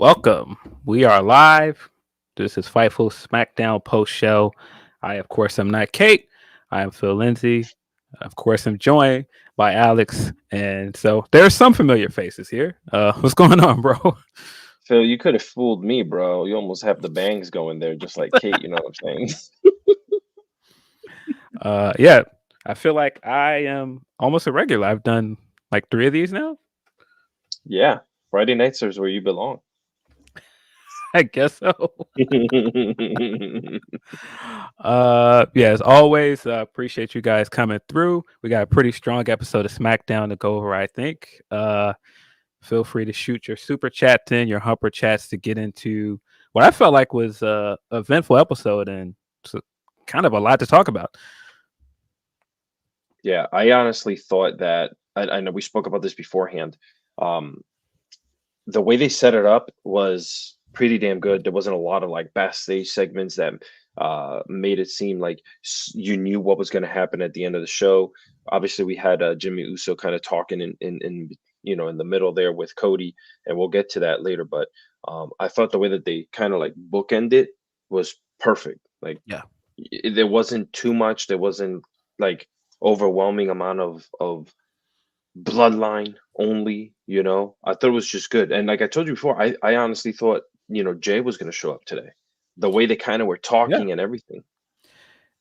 Welcome. We are live. This is Fightful Smackdown post show. I, of course, am not Kate. I am Phil Lindsey. Of course, I'm joined by Alex. And so there's some familiar faces here. What's going on, bro? Phil, you could have fooled me, bro. You almost have the bangs going there, just like Kate. You know what I'm saying? Yeah, I feel like I am almost a regular. I've done like three of these now. Yeah, Friday nights is where you belong. I guess so. Yeah, as always, appreciate you guys coming through. We got a pretty strong episode of SmackDown to go over, I think. Feel free to shoot your super chats in, your humper chats to get into what I felt like was a eventful episode and kind of a lot to talk about. Yeah, I honestly thought that I know we spoke about this beforehand. Um, the way they set it up was pretty damn good. There wasn't a lot of like backstage segments that made it seem like you knew what was going to happen at the end of the show. Obviously, we had Jimmy Uso kind of talking in in the middle there with Cody, and we'll get to that later. But I thought the way that they kind of like bookend it was perfect. Like Yeah. there wasn't too much. There wasn't like overwhelming amount of bloodline only, I thought it was just good. And like I told you before, I honestly thought, Jay was going to show up today. The way they kind of were Yeah. talking and everything.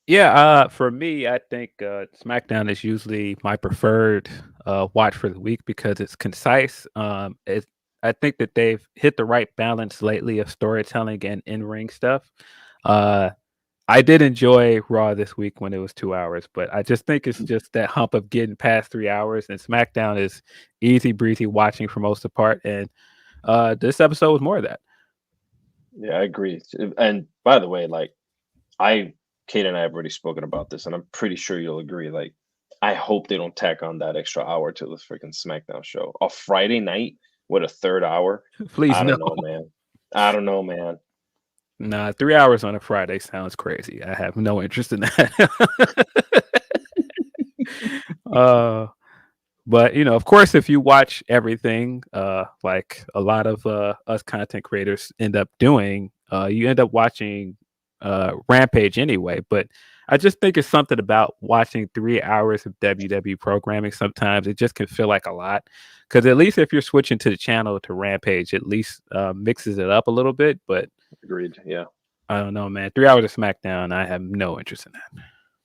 Yeah, for me, I think SmackDown is usually my preferred watch for the week because it's concise. I think that they've hit the right balance lately of storytelling and in-ring stuff. Uh, I did enjoy Raw this week when it was 2 hours, but I just think it's just that hump of getting past 3 hours, and SmackDown is easy breezy watching for most of the part. And this episode was more of that. Yeah, I agree. And by the way, like I Kate and I have already spoken about this, and I'm pretty sure you'll agree. Like, I hope they don't tack on that extra hour to this freaking SmackDown show. A Friday night with a third hour. Please I no. don't know, man. I don't know, man. Nah, 3 hours on a Friday sounds crazy. I have no interest in that. uh, but of course, if you watch everything, like a lot of us content creators end up doing, you end up watching Rampage anyway. But I just think it's something about watching 3 hours of WWE programming. Sometimes it just can feel like a lot. Because at least if you're switching to the channel to Rampage, at least mixes it up a little bit. But Agreed. Yeah. I don't know, man. 3 hours of SmackDown, I have no interest in that.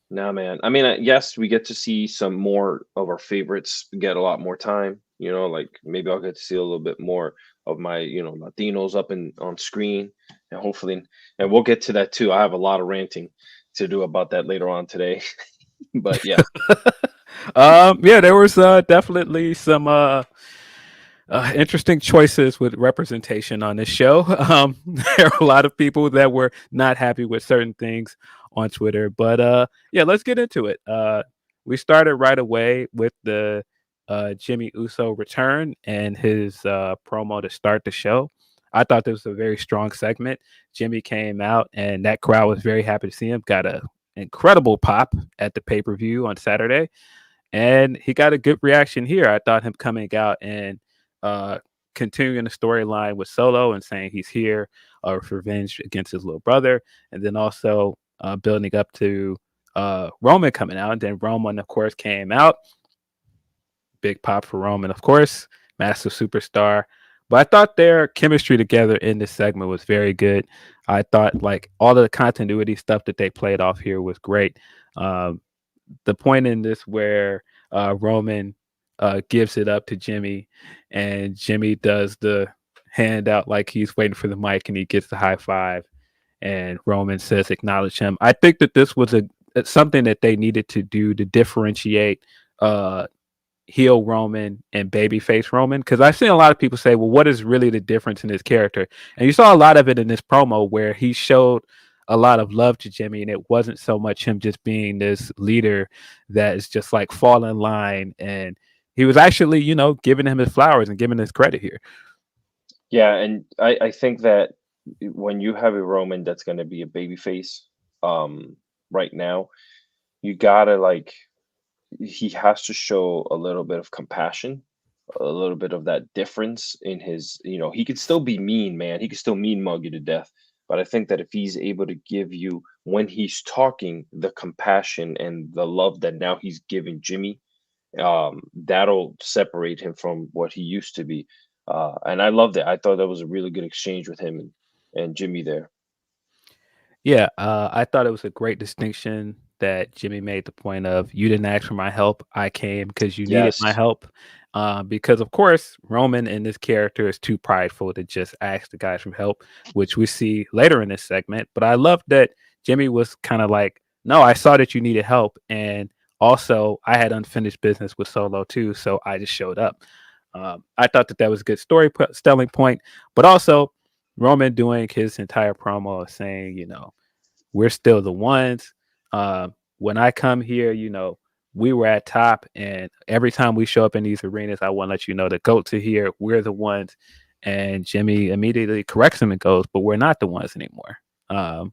No, man. I mean, yes, we get to see some more of our favorites get a lot more time. Like maybe I'll get to see a little bit more of my, Latinos up and on screen, and hopefully, and we'll get to that too. I have a lot of ranting to do about that later on today. But yeah, Yeah, there was definitely some interesting choices with representation on this show. There are a lot of people that were not happy with certain things on Twitter, but yeah, let's get into it. We started right away with the Jimmy Uso return and his promo to start the show. I thought this was a very strong segment. Jimmy came out, and that crowd was very happy to see him. Got a incredible pop at the pay per view on Saturday, and he got a good reaction here. I thought him coming out and uh, continuing the storyline with Solo and saying he's here for revenge against his little brother, and then also building up to Roman coming out. And then Roman, of course, came out. Big pop for Roman, of course, massive superstar. But I thought their chemistry together in this segment was very good. I thought like all the continuity stuff that they played off here was great. Um, the point in this where Roman gives it up to Jimmy, and Jimmy does the hand out like he's waiting for the mic, and he gets the high five, and Roman says acknowledge him. I think that this was something that they needed to do to differentiate uh, heel Roman and babyface Roman, because I've seen a lot of people say, well, what is really the difference in his character? And you saw a lot of it in this promo where he showed a lot of love to Jimmy, and it wasn't so much him just being this leader that is just like fall in line, and he was actually giving him his flowers and giving his credit here. yeah, and I think that when you have a Roman that's going to be a babyface, right now, you gotta like he has to show a little bit of compassion a little bit of that difference in his, he could still be mean, man. He could still mean mug you to death. But I think that if he's able to give you, when he's talking, the compassion and the love that now he's giving Jimmy, that'll separate him from what he used to be. And I loved it. I thought that was a really good exchange with him and Jimmy there. Yeah, I thought it was a great distinction that Jimmy made the point of you didn't ask for my help. I came because you needed my Yes. help. Because of course, Roman in this character is too prideful to just ask the guys for help, which we see later in this segment. But I love that Jimmy was kind of like, no, I saw that you needed help. And also, I had unfinished business with Solo too. So I just showed up. I thought that was a good storytelling point, but also Roman doing his entire promo of saying, we're still the ones. When I come here, we were at top, and every time we show up in these arenas, I want to let you know the goats are here. We're the ones. And Jimmy immediately corrects him and goes, but we're not the ones anymore. And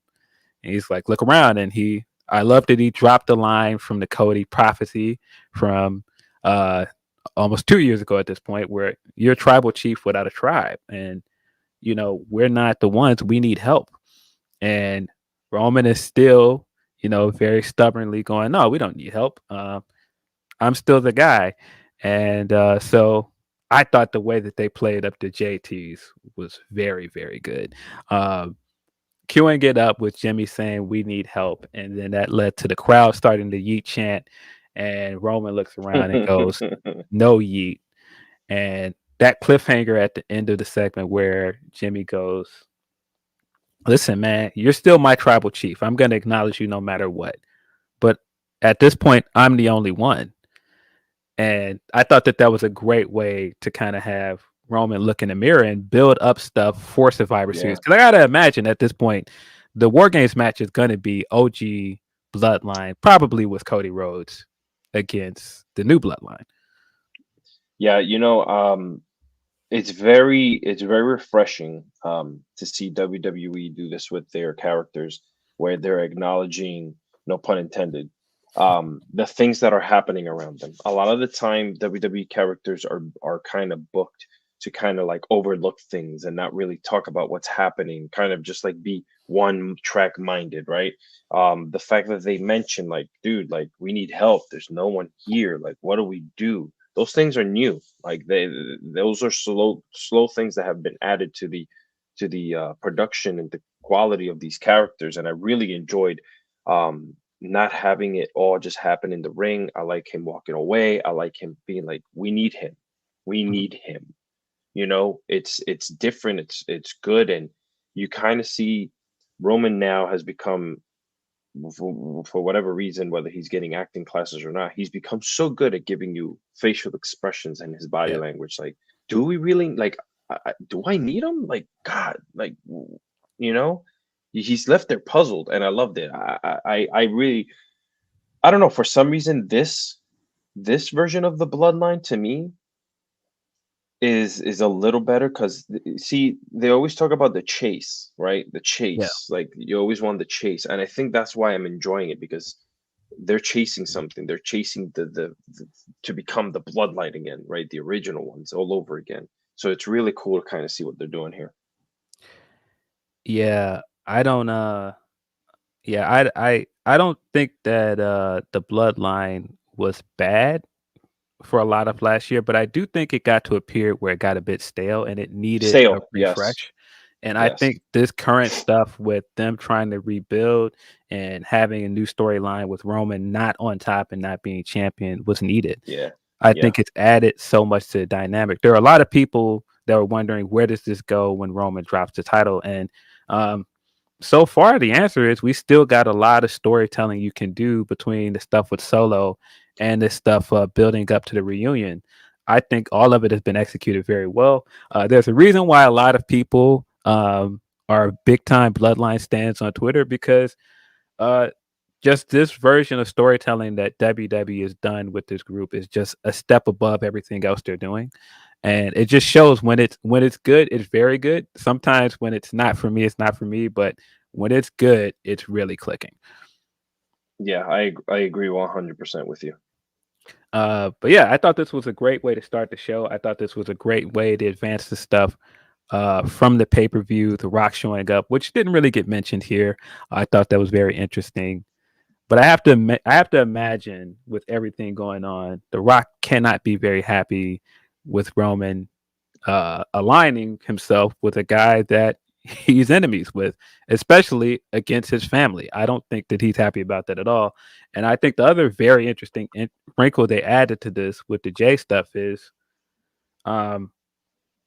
he's like, look around. And I love that he dropped the line from the Cody prophecy from almost 2 years ago at this point, where you're a tribal chief without a tribe. And, we're not the ones, we need help. And Roman is still, very stubbornly going, no, we don't need help. I'm still the guy. And so I thought the way that they played up the JTs was very, very good. Queuing it up with Jimmy saying we need help. And then that led to the crowd starting to yeet chant. And Roman looks around and goes, no yeet. And that cliffhanger at the end of the segment where Jimmy goes, listen, man, you're still my tribal chief. I'm going to acknowledge you no matter what. But at this point, I'm the only one. And I thought that was a great way to kind of have Roman look in the mirror and build up stuff for Survivor Series. Yeah. Because I got to imagine at this point, the War Games match is going to be OG Bloodline, probably with Cody Rhodes against the new Bloodline. Yeah, it's very refreshing to see WWE do this with their characters, where they're acknowledging, no pun intended, the things that are happening around them. A lot of the time, WWE characters are kind of booked to kind of like overlook things and not really talk about what's happening, kind of just like be one track minded, right? The fact that they mention like, dude, like we need help. There's no one here. Like, what do we do? Those things are new. Like those are slow things that have been added to the production and the quality of these characters. And I really enjoyed not having it all just happen in the ring. I like him walking away. I like him being like, we need him. We Mhm. need him. It's different. It's good. And you kind of see Roman now has become, for whatever reason, whether he's getting acting classes or not, he's become so good at giving you facial expressions and his body Yeah. language. Like, do we really like? Do I need him? Like, God, like, you know, he's left there puzzled, and I loved it. I really, I don't know. For some reason, this version of the bloodline to me is a little better because see, they always talk about the chase, right? The Yeah. chase, like you always want the chase, and I think that's why I'm enjoying it, because they're chasing something. They're chasing the to become the bloodline again, right? The original ones all over again. So it's really cool to kind of see what they're doing here. Yeah. I don't yeah, I don't think that the bloodline was bad for a lot of last year, but I do think it got to a period where it got a bit stale and it needed a Sale, yes, refresh. And I yes, think this current stuff with them trying to rebuild and having a new storyline with Roman not on top and not being champion was needed. yeah, I yeah, think it's added so much to the dynamic. There are a lot of people that were wondering where does this go when Roman drops the title, and um, so far the answer is we still got a lot of storytelling you can do between the stuff with Solo and this stuff building up to the reunion. I think all of it has been executed very well. There's a reason why a lot of people are big time Bloodline stands on Twitter, because uh, just this version of storytelling that WWE has done with this group is just a step above everything else they're doing. And it just shows when it's good, it's very good. Sometimes when it's not for me, it's not for me. But when it's good, it's really clicking. yeah. I agree 100% with you. But yeah, I thought this was a great way to start the show. I thought this was a great way to advance the stuff from the pay-per-view, The Rock showing up, which didn't really get mentioned here. I thought that was very interesting. But I have to imagine with everything going on, The Rock cannot be very happy with Roman aligning himself with a guy that he's enemies with, especially against his family. I don't think that he's happy about that at all. And I think the other very interesting wrinkle they added to this with the Jay stuff is um,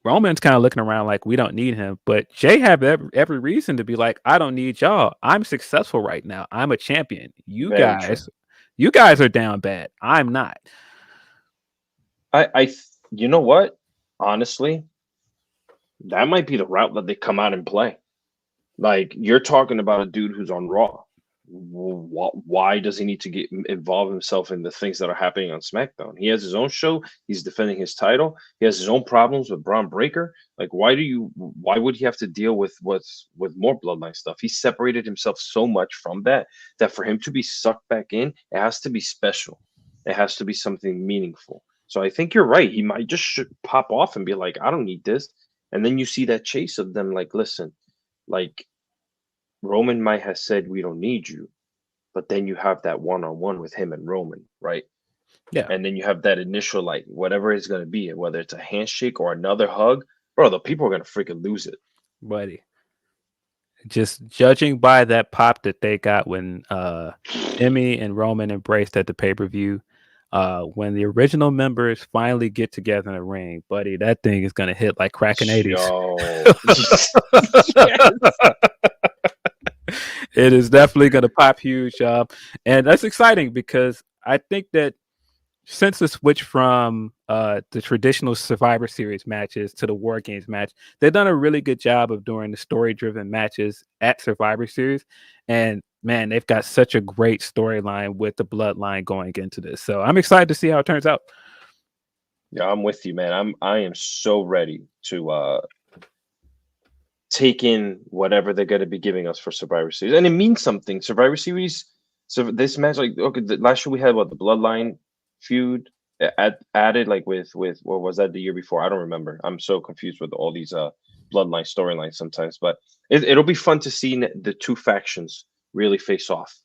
Roman's kind of looking around like we don't need him, but Jay have every reason to be like, I don't need y'all. I'm successful right now. I'm a champion. Very true. You guys are down bad. I'm not. You know what? Honestly, that might be the route that they come out and play. Like you're talking about a dude who's on Raw. Why does he need to get involve himself in the things that are happening on SmackDown? He has his own show. He's defending his title. He has his own problems with Braun Breaker. Like, why would he have to deal with more Bloodline stuff? He separated himself so much from that for him to be sucked back in, it has to be special. It has to be something meaningful. So I think you're right. He might just should pop off and be like, I don't need this. And then you see that chase of them like, listen, like Roman might have said we don't need you, but then you have that one-on-one with him and Roman, right? Yeah. And then you have that initial like whatever it's gonna be, whether it's a handshake or another hug, bro. The people are gonna freaking lose it, Buddy. Just judging by that pop that they got when Emmy and Roman embraced at the pay-per-view, when the original members finally get together in a ring, buddy, that thing is gonna hit like cracking 80s. yo. It is definitely gonna pop huge. And that's exciting because I think that since the switch from the traditional Survivor Series matches to the War Games match, they've done a really good job of doing the story-driven matches at Survivor Series. And man, they've got such a great storyline with the Bloodline going into this. So I'm excited to see how it turns out. Yeah, I'm with you, man. I am so ready to take in whatever they're going to be giving us for Survivor Series, and it means something. Survivor Series. So this match, like, okay, last year we had what the Bloodline feud added, like with what was that the year before? I don't remember. I'm so confused with all these Bloodline storylines sometimes, but it'll be fun to see the two factions really face off.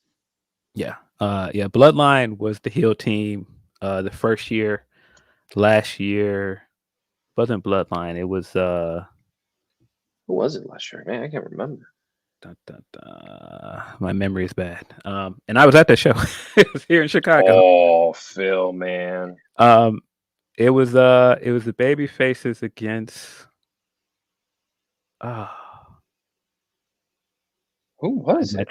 Yeah. Yeah. Bloodline was the heel team the first year. Last year wasn't Bloodline. It was Who was it last year? Man, I can't remember. My memory is bad. And I was at that show. It was here in Chicago. Oh, Phil, man. It was the baby faces against Who was it?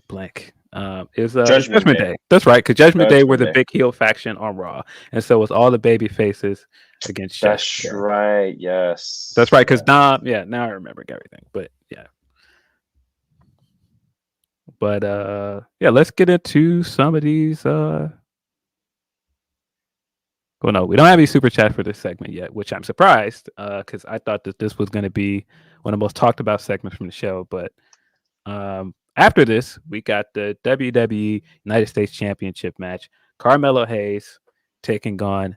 Blank. It was Judgment Day. That's right, because Judgment Day were the big heel faction on Raw, and so it was all the baby faces against. That's right. Yes. That's right. Because now I remember everything. But yeah. But yeah, let's get into some of these. Well, no, we don't have any super chat for this segment yet, which I'm surprised because I thought that this was going to be one of the most talked about segments from the show. But after this, we got the WWE United States Championship match. Carmelo Hayes taking on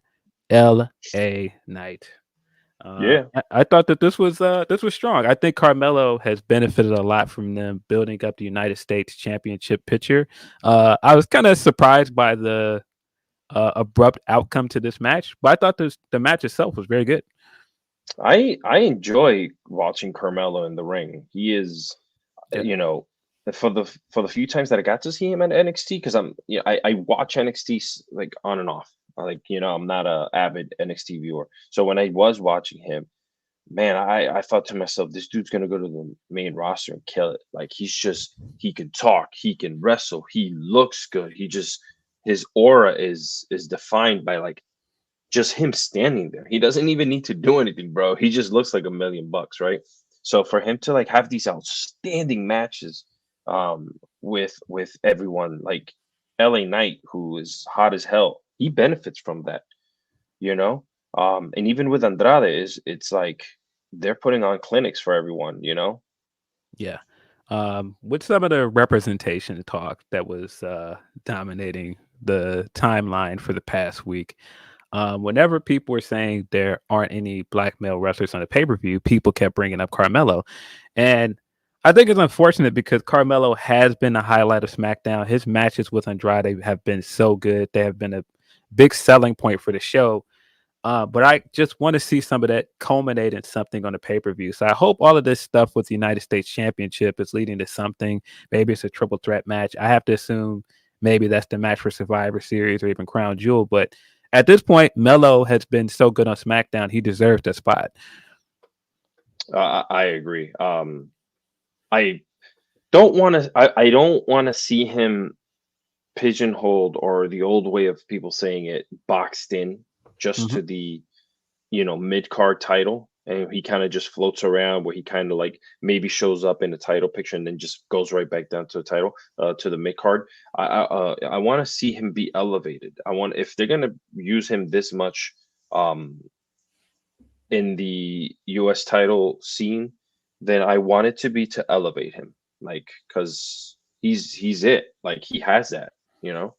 LA Knight. Yeah, I thought that this was strong. I think Carmelo has benefited a lot from them building up the United States Championship picture. I was kind of surprised by the abrupt outcome to this match, but I thought the match itself was very good. I enjoy watching Carmelo in the ring. He is, you know, for the few times that I got to see him at NXT, because I watch NXT like on and off. Like, I'm not a avid NXT viewer. So when I was watching him, man, I thought to myself, this dude's gonna go to the main roster and kill it. Like he can talk, he can wrestle, he looks good. His aura is defined by like just him standing there. He doesn't even need to do anything, bro. He just looks like $1,000,000, right? So for him to like have these outstanding matches with everyone, like LA Knight, who is hot as hell, he benefits from that, you know. And even with Andrade, it's like they're putting on clinics for everyone, you know. Yeah. With some of the representation talk that was dominating the timeline for the past week. Whenever people were saying there aren't any black male wrestlers on the pay-per-view, people kept bringing up Carmelo. And I think it's unfortunate because Carmelo has been the highlight of SmackDown. His matches with Andrade have been so good. They have been a big selling point for the show. But I just want to see some of that culminate in something on the pay-per-view. So I hope all of this stuff with the United States Championship is leading to something. Maybe it's a triple threat match. I have to assume maybe that's the match for Survivor Series or even Crown Jewel. But at this point, Melo has been so good on SmackDown, he deserves that spot. I agree. I don't want to. I don't want to see him pigeonholed, or the old way of people saying it, boxed in just Mhm. to the mid card title, and he kind of just floats around where he kind of like maybe shows up in the title picture and then just goes right back down to the title, to the mid card. I want to see him be elevated. I want, if they're gonna use him this much um in the US title scene, then I want it to be to elevate him, like, because he's it, like he has that, you know.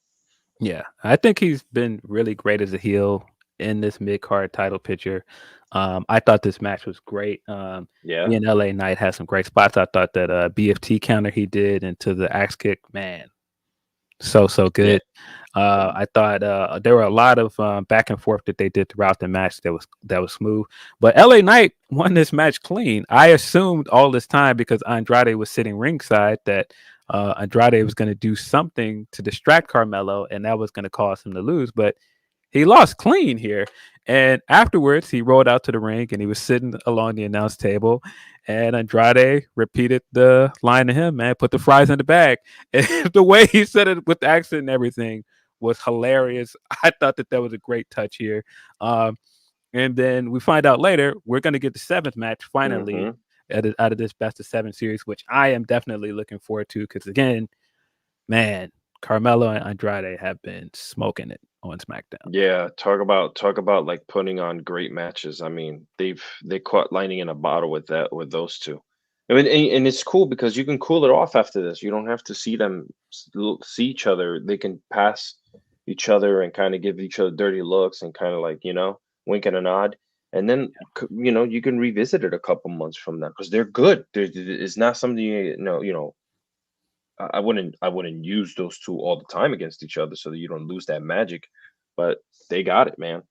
Yeah, I think he's been really great as a heel in this mid card title picture. I thought this match was great. Yeah. He and LA Knight had some great spots. I thought that BFT counter he did into the axe kick, man, so Yeah. good. I thought there were a lot of back and forth that they did throughout the match that was smooth. But LA Knight won this match clean. I assumed all this time because Andrade was sitting ringside that Andrade was going to do something to distract Carmelo, and that was going to cause him to lose. But he lost clean here. And afterwards, he rolled out to the ring and he was sitting along the announce table. And Andrade repeated the line to him, man, put the fries in the bag. And the way he said it with the accent and everything was hilarious. I thought that was a great touch here. Um, and then we find out later we're going to get the seventh match finally Hmm. out of this best of seven series, which I am definitely looking forward to because, again, man, Carmelo and Andrade have been smoking it on SmackDown. Yeah, talk about like putting on great matches. I mean, they caught lightning in a bottle with that, with those two. I mean, and it's cool because you can cool it off after this. You don't have to see them see each other. They can pass each other and kind of give each other dirty looks and kind of like, wink and a nod. And then you can revisit it a couple months from now because they're good. It's not something I wouldn't use those two all the time against each other so that you don't lose that magic. But they got it, man.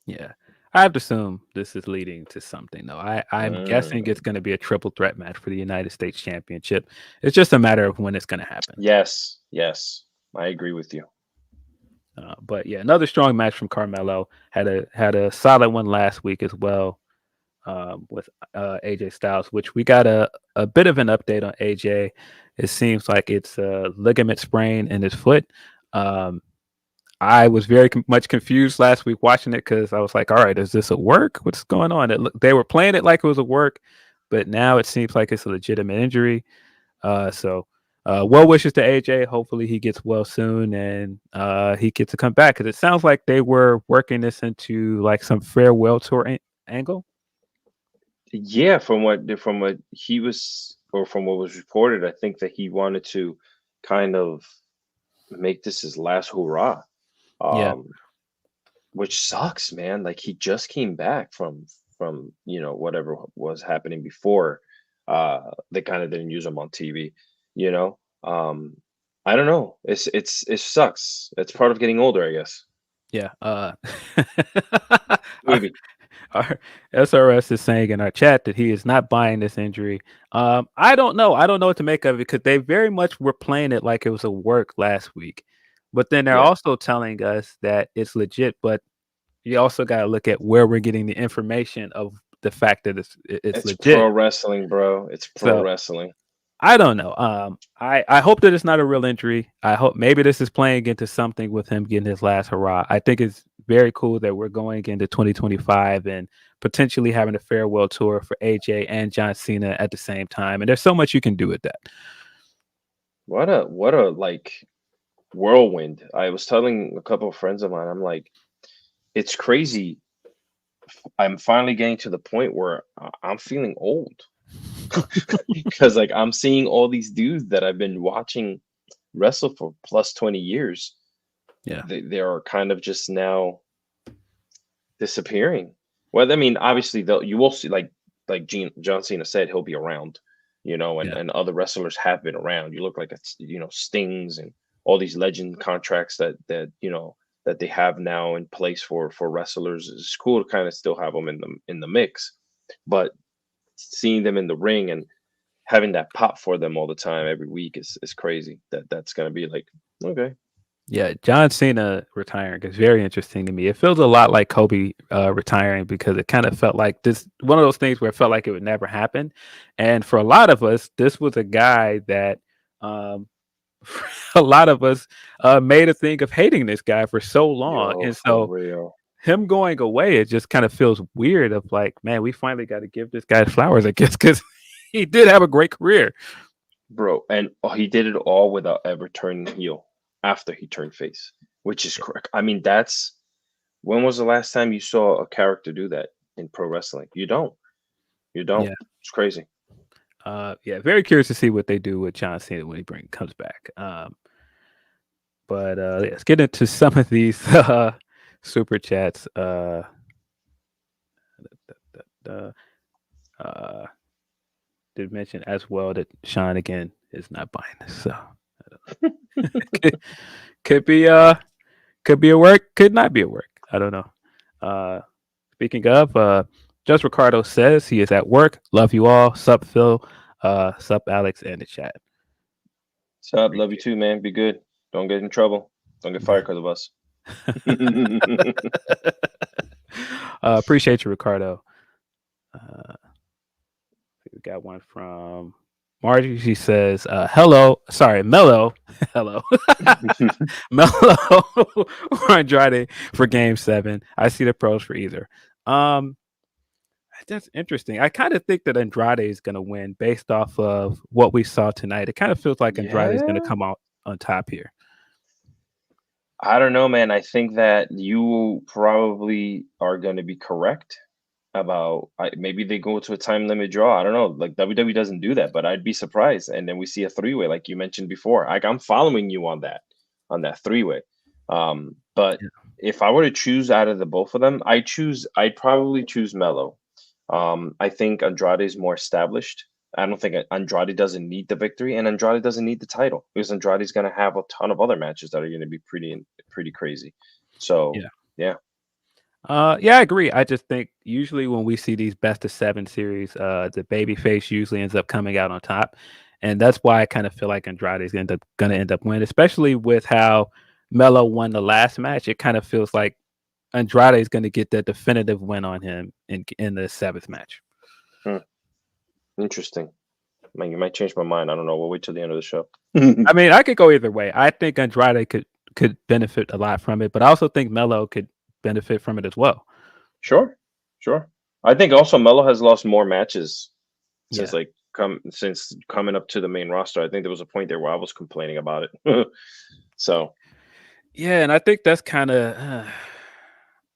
Yeah. I have to assume this is leading to something, though. I'm guessing it's Mm. going to be a triple threat match for the United States Championship. It's just a matter of when it's going to happen. Yes, yes, I agree with you. But yeah, another strong match from Carmelo had a solid one last week as well with AJ Styles, which we got a bit of an update on AJ. It seems like it's a ligament sprain in his foot. Um, I was very much confused last week watching it because I was like, all right, is this a work? What's going on? They were playing it like it was a work, but now it seems like it's a legitimate injury. Well wishes to AJ. Hopefully he gets well soon and he gets to come back because it sounds like they were working this into like some farewell tour angle. Yeah, from what he was, or from what was reported, I think that he wanted to kind of make this his last hurrah. Yeah. Um, which sucks, man. Like he just came back from whatever was happening before. They kind of didn't use him on TV, you know. I don't know. It sucks. It's part of getting older, I guess. Yeah. our, Maybe. our SRS is saying in our chat that he is not buying this injury. I don't know. I don't know what to make of it because they very much were playing it like it was a work last week. But then they're Yeah. also telling us that it's legit. But you also got to look at where we're getting the information of the fact that it's It's pro legit. wrestling, bro. It's pro So wrestling. I don't know. I hope that it's not a real injury. I hope maybe this is playing into something with him getting his last hurrah. I think it's very cool that we're going into 2025 and potentially having a farewell tour for AJ and John Cena at the same time. And there's so much you can do with that. What a like whirlwind. I was telling a couple of friends of mine, I'm like, it's crazy. I'm finally getting to the point where I'm feeling old because like I'm seeing all these dudes that I've been watching wrestle for plus 20 years. Yeah. They are kind of just now disappearing. Well, I mean, obviously, you will see, like John Cena said, he'll be around, Yeah. and other wrestlers have been around. You look like it's, Stings and all these legend contracts that they have now in place for wrestlers. It's cool to kind of still have them in the mix, but seeing them in the ring and having that pop for them all the time every week is crazy. That's gonna be like, okay. Yeah, John Cena retiring is very interesting to me. It feels a lot like Kobe retiring because it kind of felt like this one of those things where it felt like it would never happen. And for a lot of us, this was a guy that um, a lot of us made a thing of hating this guy for so long. Yo, And for so real. him going away, it just kind of feels weird of like, man, we finally got to give this guy flowers, I guess, because he did have a great career. Bro, and he did it all without ever turning heel after he turned face, which is correct. I mean, when was the last time you saw a character do that in pro wrestling? You don't. You don't. Yeah. It's crazy. Yeah, very curious to see what they do with John Cena when he comes back. But let's get into some of these super chats. Uh, did mention as well that Sean again is not buying this, so could, could be could be a work, could not be a work. I don't know. Speaking of, just Ricardo says he is at work. Love you all. Sup Phil. Sup Alex and the chat. Sup, love you too, man. Be good. Don't get in trouble. Don't get fired because of us. Appreciate you, Ricardo. We got one from Margie. She says, hello. Sorry, Mello. Hello. Mello or Andrade for game 7. I see the pros for either. That's interesting. I kind of think that Andrade is going to win based off of what we saw tonight. It kind of feels like Andrade is going to come out on top here. I don't know, man. I think that you probably are going to be correct about maybe they go to a time limit draw. I don't know. Like WWE doesn't do that, but I'd be surprised. And then we see a 3-way, like you mentioned before. I'm following you on that 3-way. But if I were to choose out of the both of them, I'd probably choose Mello. I think Andrade is more established. I don't think Andrade doesn't need the victory, and Andrade doesn't need the title because Andrade's going to have a ton of other matches that are going to be pretty crazy. So yeah. Yeah, I agree. I just think usually when we see these best of 7 series, the babyface usually ends up coming out on top, and that's why I kind of feel like Andrade is going to end up winning, especially with how Melo won the last match. It kind of feels like Andrade is going to get that definitive win on him in the 7th match. Interesting. Man, you might change my mind. I don't know. We'll wait till the end of the show. I mean, I could go either way. I think Andrade could benefit a lot from it, but I also think Melo could benefit from it as well. Sure. I think also Melo has lost more matches since since coming up to the main roster. I think there was a point there where I was complaining about it. So yeah, and I think that's kind of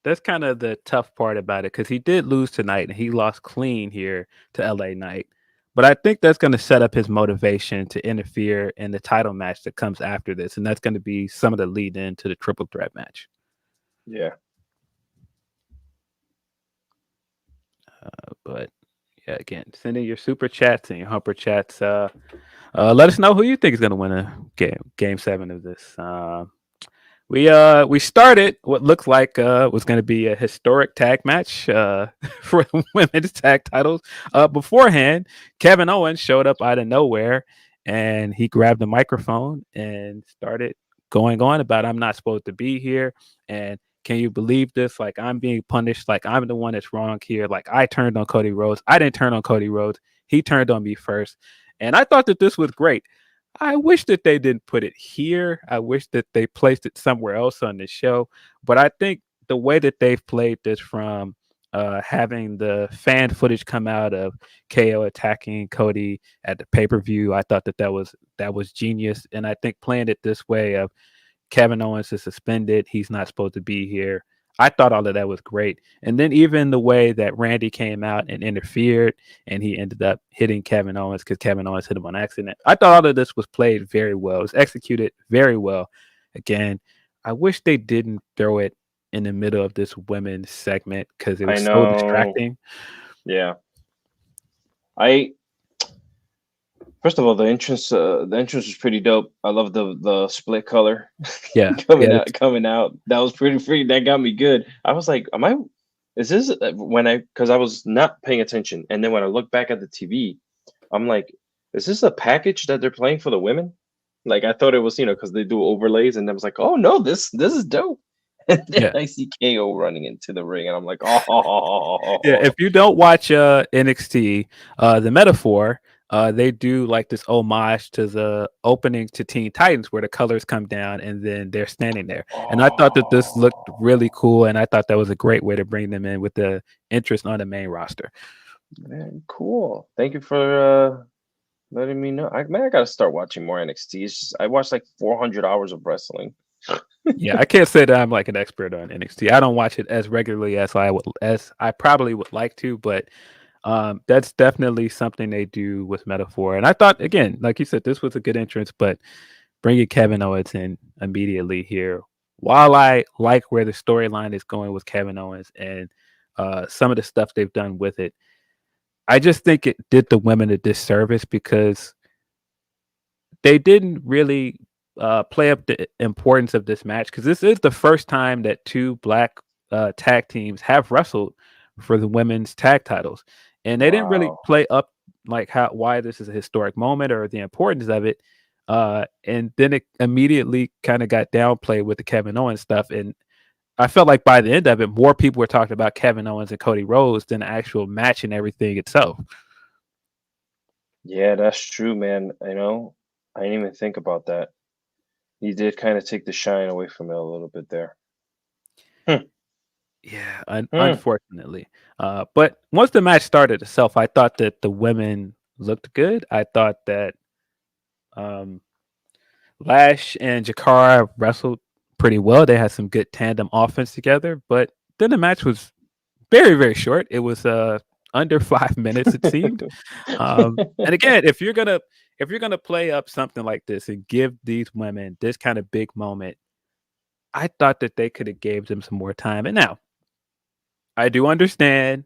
the tough part about it because he did lose tonight and he lost clean here to LA Knight. But I think that's going to set up his motivation to interfere in the title match that comes after this, and that's going to be some of the lead in to the triple threat match. Yeah. But yeah, again, send in your super chats and your humper chats. Let us know who you think is going to win a game 7 of this. We started what looked like was going to be a historic tag match for the women's tag titles. Beforehand, Kevin Owens showed up out of nowhere and he grabbed the microphone and started going on about I'm not supposed to be here. And can you believe this? Like I'm being punished. Like I'm the one that's wrong here. Like I turned on Cody Rhodes. I didn't turn on Cody Rhodes. He turned on me first. And I thought that this was great. I wish that they didn't put it here. I wish that they placed it somewhere else on the show. But I think the way that they've played this from having the fan footage come out of KO attacking Cody at the pay-per-view, I thought that was genius. And I think playing it this way of Kevin Owens is suspended, he's not supposed to be here. I thought all of that was great. And then even the way that Randy came out and interfered and he ended up hitting Kevin Owens because Kevin Owens hit him on accident. I thought all of this was played very well. It was executed very well. Again, I wish they didn't throw it in the middle of this women's segment because it I was so know. distracting. Yeah. I First of all, the entrance was pretty dope. I love the split color Yeah, coming yeah, out coming out. That was pretty. That got me good. I was like, am I? Is this when I? Because I was not paying attention, and then when I look back at the TV, I'm like, is this a package that they're playing for the women? Like I thought it was, because they do overlays, and I was like, oh no, this is dope. And then yeah. I see KO running into the ring, and I'm like, oh, Yeah, if you don't watch NXT, the metaphor, they do like this homage to the opening to Teen Titans where the colors come down and then they're standing there. And I thought that this looked really cool, and I thought that was a great way to bring them in with the interest on the main roster. man, cool. Thank you for letting me know. I gotta start watching more NXT. It's just, I watched like 400 hours of wrestling. Yeah, I can't say that I'm like an expert on NXT. I don't watch it as regularly as I probably would like to, but that's definitely something they do with metaphor. And I thought, again, like you said, this was a good entrance, but bringing Kevin Owens in immediately here, while I like where the storyline is going with Kevin Owens and some of the stuff they've done with it, I just think it did the women a disservice because they didn't really play up the importance of this match because this is the first time that two black tag teams have wrestled for the women's tag titles, and they didn't really Wow. play up like how why this is a historic moment or the importance of it. And then it immediately kind of got downplayed with the Kevin Owens stuff, and I felt like by the end of it, more people were talking about Kevin Owens and Cody Rhodes than the actual match and everything itself. Yeah, that's true, man. I didn't even think about that. He did kind of take the shine away from it a little bit there. Hmm, Yeah, hmm. unfortunately. But once the match started itself, I thought that the women looked good. I thought that um, Lash and Jakara wrestled pretty well. They had some good tandem offense together. But then the match was very, very short. It was under 5 minutes, it seemed. And again, if you're gonna play up something like this and give these women this kind of big moment, I thought that they could have gave them some more time. And now I do understand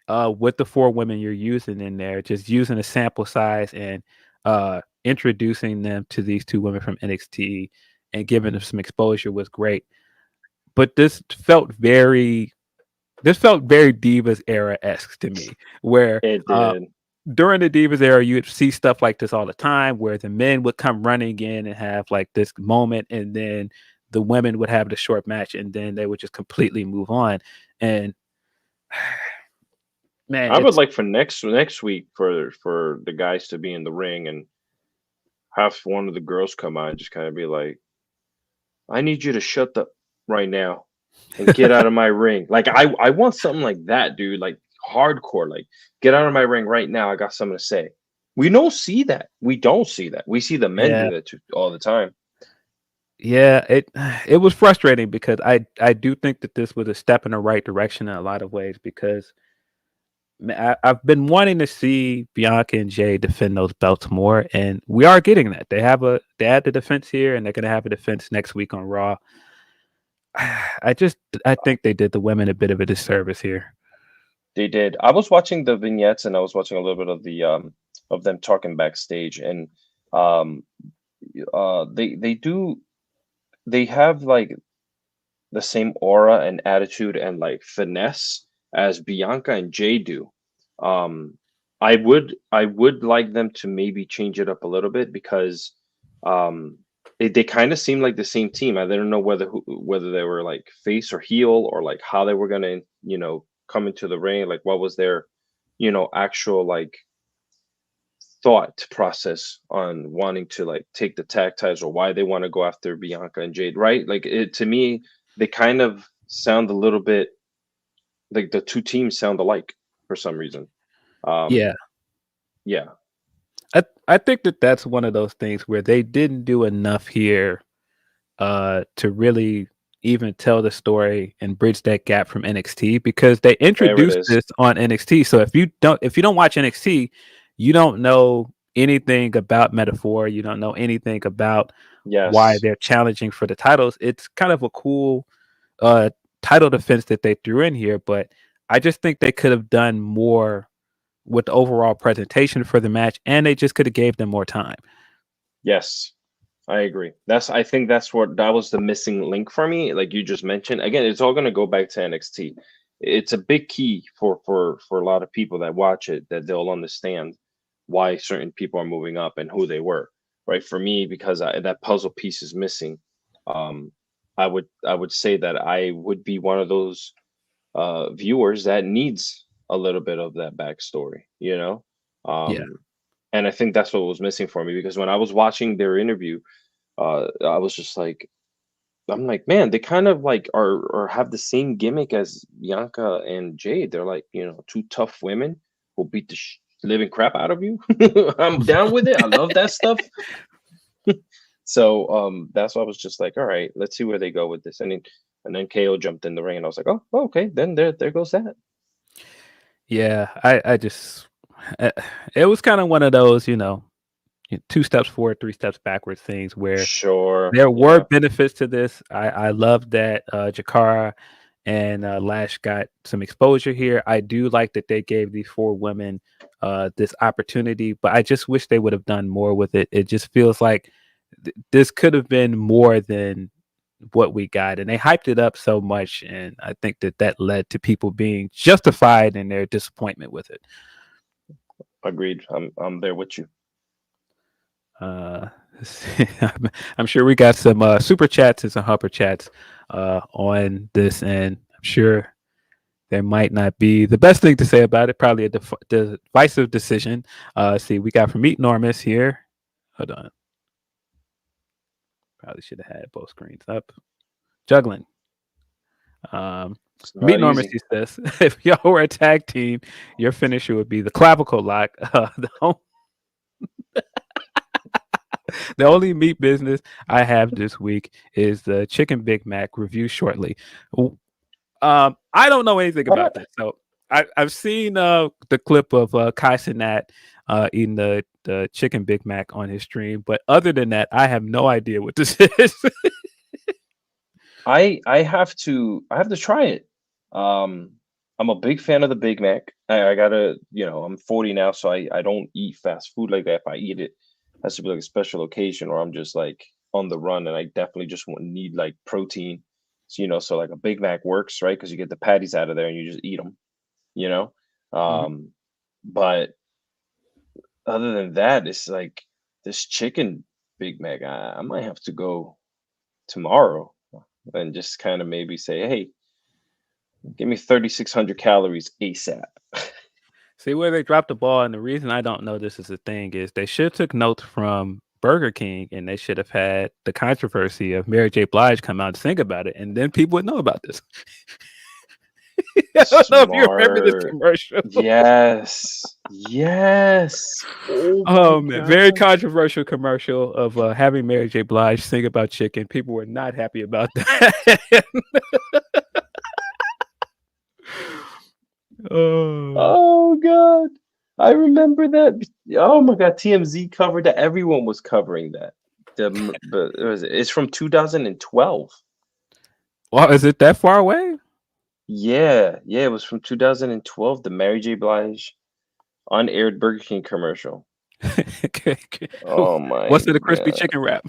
with the four women you're using in there, just using a sample size and introducing them to these two women from NXT and giving them some exposure was great. But this felt very Divas era esque to me, where It did. during the Divas era, you'd see stuff like this all the time, where the men would come running in and have like this moment, and then the women would have the short match, and then they would just completely move on. And man, I would it's like for next week for the guys to be in the ring and have one of the girls come out and just kind of be like, I need you to shut the right now and get out of my ring. Like I want something like that, dude. Like hardcore. Like get out of my ring right now. I got something to say. We don't see that. We don't see that. We see the men yeah, do that too, all the time. yeah. It was frustrating because I do think that this was a step in the right direction in a lot of ways because I've been wanting to see Bianca and Jade defend those belts more, and we are getting that. They had the defense here, and they're gonna have a defense next week on Raw. I think they did the women a bit of a disservice here. They did. I was watching the vignettes and I was watching a little bit of the of them talking backstage and um they have like the same aura and attitude and like finesse as Bianca and Jay do. Um, I would like them to maybe change it up a little bit because they kind of seem like the same team. I don't know whether they were like face or heel or like how they were gonna come into the ring. Like what was their actual like thought process on wanting to like take the tag ties or why they want to go after Bianca and Jade, right? Like it to me, they kind of sound a little bit like the two teams sound alike for some reason. Yeah, Um, yeah, I think that that's one of those things where they didn't do enough here to really even tell the story and bridge that gap from NXT because they there it introduced is. this on NXT. So if you don't watch NXT, you don't know anything about metaphor. You don't know anything about why Yes. they're challenging for the titles. It's kind of a cool uh title defense that they threw in here, but I just think they could have done more with the overall presentation for the match, and they just could have gave them more time. Yes. I agree. I think that was the missing link for me. Like you just mentioned, again, it's all going to go back to NXT. It's a big key for a lot of people that watch it, that they'll understand why certain people are moving up and who they were. Right? For me, because that puzzle piece is missing. Um, I would say that I would be one of those viewers that needs a little bit of that backstory. Yeah, Um, and I think that's what was missing for me, because when I was watching their interview, I was just like, I'm like, man, they kind of like are or have the same gimmick as Bianca and Jade. They're like, two tough women who beat the living crap out of you. I'm down with it. I love that stuff. So that's why I was just like, all right, let's see where they go with this. And then KO jumped in the ring, and I was like, oh, okay, then there goes that. yeah. I just uh, it was kind of one of those, 2 steps forward, 3 steps backwards things where Sure. there were Yeah. benefits to this. I love that Jakara and Lash got some exposure here. I do like that they gave these 4 women this opportunity, but I just wish they would have done more with it. It just feels like this could have been more than what we got, and they hyped it up so much, and I think that led to people being justified in their disappointment with it. Agreed. I'm there with you. Uh, I'm sure we got some super chats and some humper chats on this, and I'm sure there might not be the best thing to say about it. Probably a divisive decision. See, we got from Meet Normus here. Hold on. Probably should have had both screens up. Juggling. It's Meet not Normus, easy. he says, if y'all were a tag team, your finisher would be the clavicle lock. The only meat business I have this week is the chicken Big Mac review shortly. I don't know anything about this, so I've seen the clip of Kai Cenat eating the chicken Big Mac on his stream, but other than that, I have no idea what this is. I have to try it. I'm a big fan of the Big Mac. I gotta, I'm 40 now, so I don't eat fast food like that. If I eat it, it has to be like a special occasion, or I'm just like on the run, and I definitely just need like protein. So like a Big Mac works, right? Because you get the patties out of there and you just eat them, you know. Mhm. But other than that, it's like this chicken Big Mac. I might have to go tomorrow and just kind of maybe say, hey, give me 3,600 calories ASAP. See where they dropped the ball, and the reason I don't know this is a thing is they should have took notes from Burger King, and they should have had the controversy of Mary J. Blige come out and sing about it, and then people would know about this. I don't know if you remember this Smart. commercial. Yes. Yes. Oh my Oh man, very God. controversial commercial of having Mary J. Blige sing about chicken. People were not happy about that. Oh, Oh God. I remember that. Oh my God. TMZ covered that. Everyone was covering that. But it's from 2012. well, is it that far away? Yeah. Yeah. It was from 2012. The Mary J. Blige unaired Burger King commercial. Okay, okay. Oh my What's it? A crispy God. chicken wrap?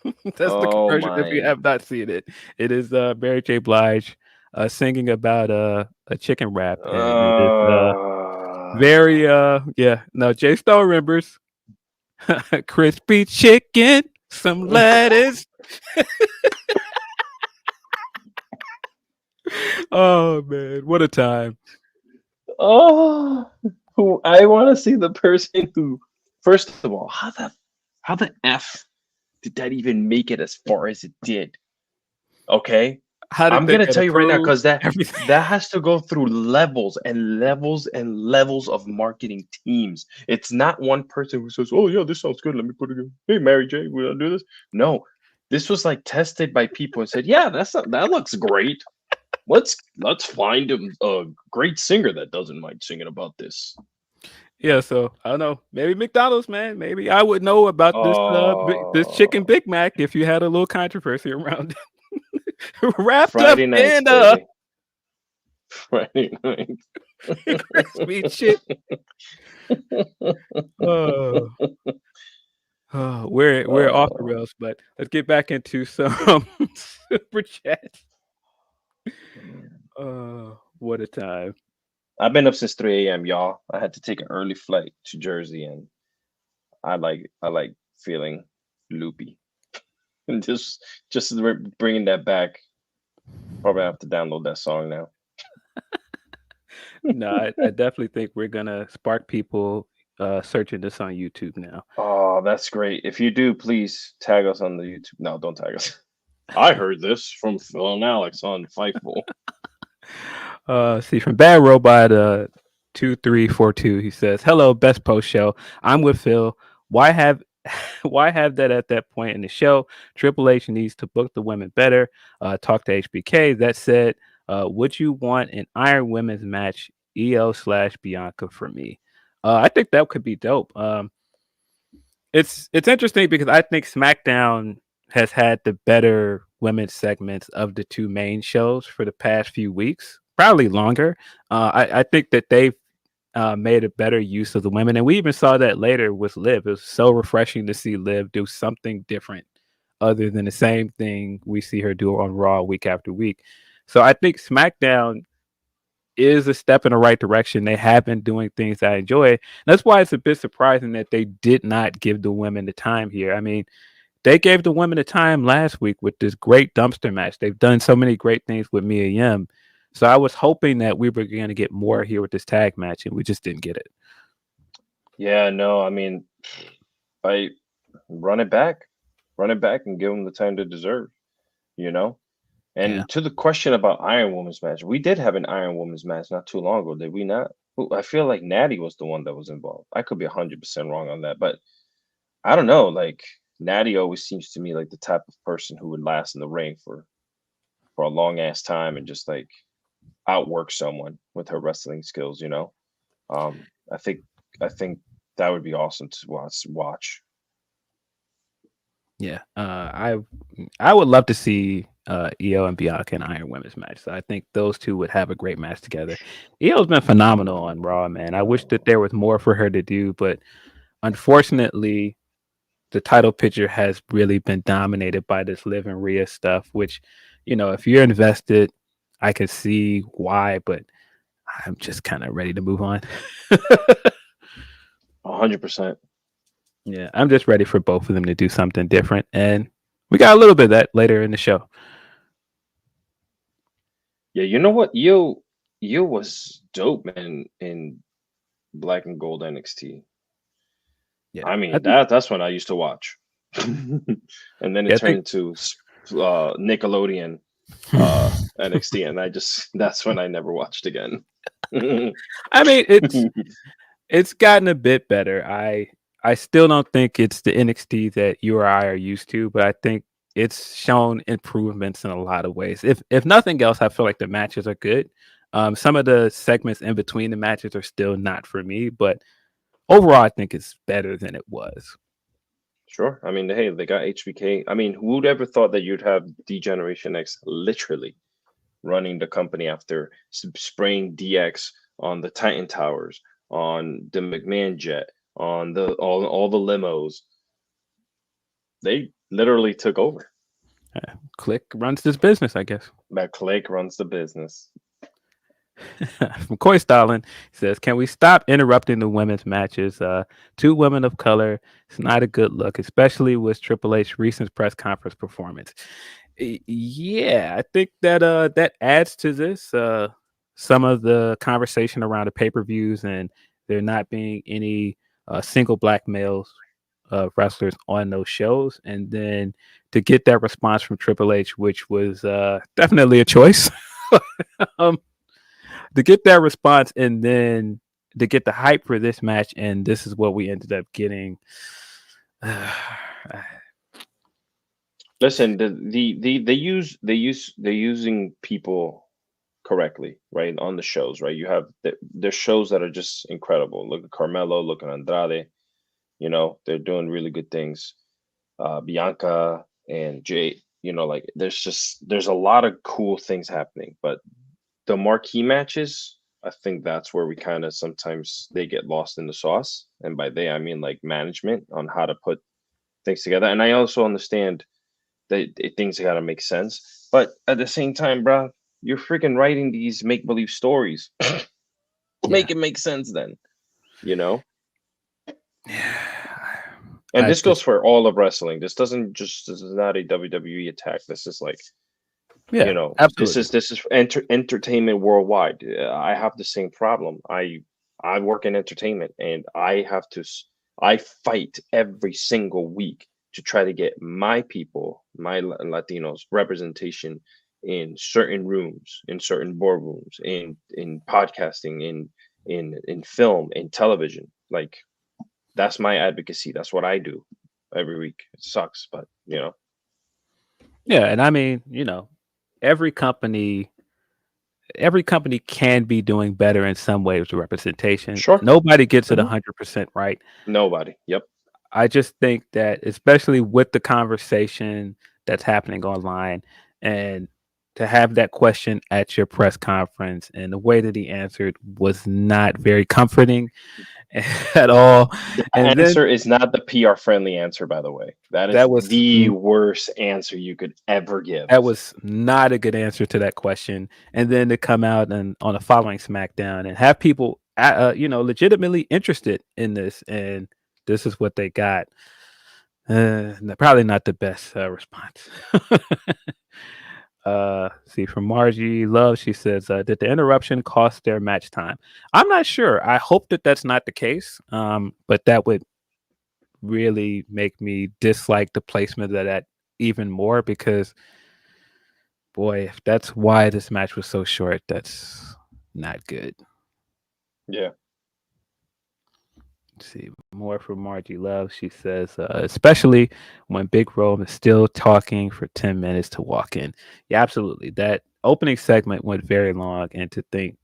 That's the Oh commercial. If you my. have not seen it, it is Mary J. Blige singing about a chicken wrap, and it is very yeah. No, Jay Stone remembers crispy chicken, some lettuce. Oh man, what a time! Oh, who I want to see the person who, first of all, how the f did that even make it as far as it did? Okay, How did I'm they gonna get tell you right now, approved? because that Everything. that has to go through levels and levels and levels of marketing teams. It's not one person who says, "Oh yeah, this sounds good. Let me put it in." Hey, Mary J, will I do this? No, this was like tested by people and said, "Yeah, that looks great. Let's find a great singer that doesn't mind singing about this." Yeah, so I don't know. Maybe McDonald's, man. Maybe I would know about this chicken Oh, Big Mac if you had a little controversy around it. Wrapped up Friday nights, in baby. Friday nights. crispy chicken. Oh, we're off the Oh, rails, but let's get back into some super chats. man. What a time. I've been up since 3 a.m., y'all. I had to take an early flight to Jersey, and I like feeling loopy. And just bringing that back. Probably have to download that song now. No, I definitely think we're gonna spark people searching this on YouTube now. Oh, that's great. If you do, please tag us on the YouTube. No, don't tag us. I heard this from Phil and Alex on Fightful. See from Bad Robot 2342, he says, "Hello, best post show. I'm with Phil. Why have why have that at that point in the show? Triple H needs to book the women better. Talk to HBK. That said, would you want an Iron Women's match, EO / Bianca for me? I think that could be dope. It's interesting because I think SmackDown has had the better women's segments of the two main shows for the past few weeks, probably longer. I think that they've made a better use of the women, and we even saw that later with Liv. It was so refreshing to see Liv do something different other than the same thing we see her do on Raw week after week. So I think SmackDown is a step in the right direction. They have been doing things I enjoy. That's why it's a bit surprising that they did not give the women the time here. I mean, they gave the women the time last week with this great dumpster match. They've done so many great things with Mia Yim. So I was hoping that we were going to get more here with this tag match, and we just didn't get it. Yeah, no, I mean, I run it back, and give them the time to deserve. You know. Yeah. And to the question about Iron Woman's match, we did have an Iron Woman's match not too long ago, did we not? I feel like Natty was the one that was involved. I could be 100% wrong on that, but I don't know. Like Natty always seems to me like the type of person who would last in the ring for a long ass time and just like outwork someone with her wrestling skills. Um, I think I think that would be awesome to watch. Yeah. I would love to see EO and Bianca and Iron Women's match. So I think those two would have a great match together. EO's been phenomenal on Raw, man. I wish that there was more for her to do, but unfortunately, the title picture has really been dominated by this Liv and Rhea stuff, which, if you're invested, I can see why, but I'm just kind of ready to move on. 100%. Yeah, I'm just ready for both of them to do something different. And we got a little bit of that later in the show. Yeah, you know what? Yo was dope, man, in Black and Gold NXT. Yeah. I I mean, think, that's when I used to watch. And then it yeah, I turned think, into Nickelodeon NXT, and I just that's when I never watched again. I mean, it's gotten a bit better. I still don't think it's the NXT that you or I are used to, but I think it's shown improvements in a lot of ways. If nothing else, I feel like the matches are good. Some of the segments in between the matches are still not for me, but overall, I think it's better than it was. Sure. I mean, hey, they got HBK. I mean, who'd ever thought that you'd have D-Generation X literally running the company after spraying DX on the Titan Towers, on the McMahon jet, on all the limos. They literally took over. Click runs this business, I guess. That Clake runs the business. From Coy Stalin, he says, "Can we stop interrupting the women's matches? Two women of color, it's not a good look, especially with Triple H recent press conference performance." Yeah, I think that that adds to this. Some of the conversation around the pay-per-views and there not being any single black males wrestlers on those shows, and then to get that response from Triple H, which was definitely a choice. um, to get that response and then to get the hype for this match, and this is what we ended up getting. Listen, they're using people correctly, right? On the shows, right? You have there's shows that are just incredible. Look at Carmelo, look at Andrade. You know, they're doing really good things. Bianca and Jade. You know, like there's a lot of cool things happening, but the marquee matches, I think that's where we kind of sometimes they get lost in the sauce. And by they, I mean like management on how to put things together. And I also understand that things got to make sense. But at the same time, bro, you're freaking writing these make believe stories. Yeah. Make it make sense then, you know? Yeah. And I this goes just for all of wrestling. This is not a WWE attack. This is like, yeah, you know, absolutely. this is entertainment worldwide. I have the same problem. I work in entertainment, and I fight every single week to try to get my people, my Latinos representation in certain rooms, in certain boardrooms, in podcasting, in film, in television. Like that's my advocacy. That's what I do every week. It sucks, but you know. Yeah, and I mean, every company every company can be doing better in some way with the representation. Sure. Nobody gets it Hmm. 100% right. Nobody. Yep. I just think that, especially with the conversation that's happening online, and to have that question at your press conference and the way that he answered was not very comforting at all. The And then answer is not the PR friendly answer, by the way. That is that was the worst answer you could ever give. that was not a good answer to that question. And then to come out and on the following SmackDown and have people, legitimately interested in this, and this is what they got. Probably not the best response. See, from Margie Love, she says, "Did the interruption cost their match time?" I'm not sure. I hope that that's not the case. But that would really make me dislike the placement of that even more, because boy, if that's why this match was so short, that's not good. Yeah. Let's see, more from Margie Love. She says, especially when Big Rome is still talking for 10 minutes to walk in. Yeah, absolutely. That opening segment went very long, and to think,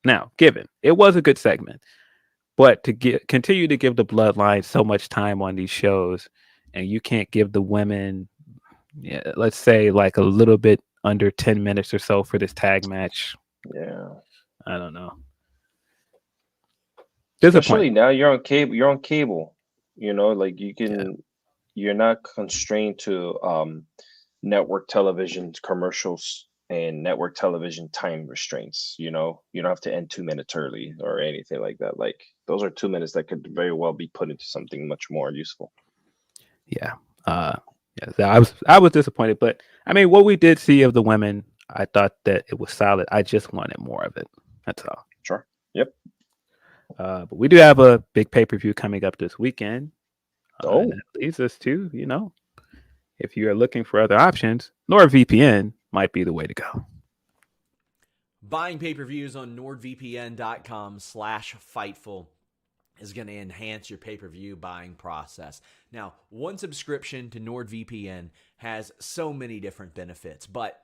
now, given it was a good segment, but to continue to give the Bloodline so much time on these shows, and you can't give the women, yeah, let's say like a little bit under 10 minutes or so for this tag match. Yeah. I don't know. Especially Disappointing. now you're on cable. You're on cable. You know, like you Yeah. can. You're not constrained to network television commercials and network television time restraints. You know, you don't have to end 2 minutes early or anything like that. Like those are 2 minutes that could very well be put into something much more useful. Yeah. Uh yeah, so I was disappointed, but I mean, what we did see of the women, I thought that it was solid. I just wanted more of it. That's all. Sure. Yep. But we do have a big pay-per-view coming up this weekend. And Oh, that leads us to, if you're looking for other options, NordVPN might be the way to go. Buying pay-per-views on nordvpn.com/fightful is going to enhance your pay-per-view buying process. Now, one subscription to NordVPN has so many different benefits, but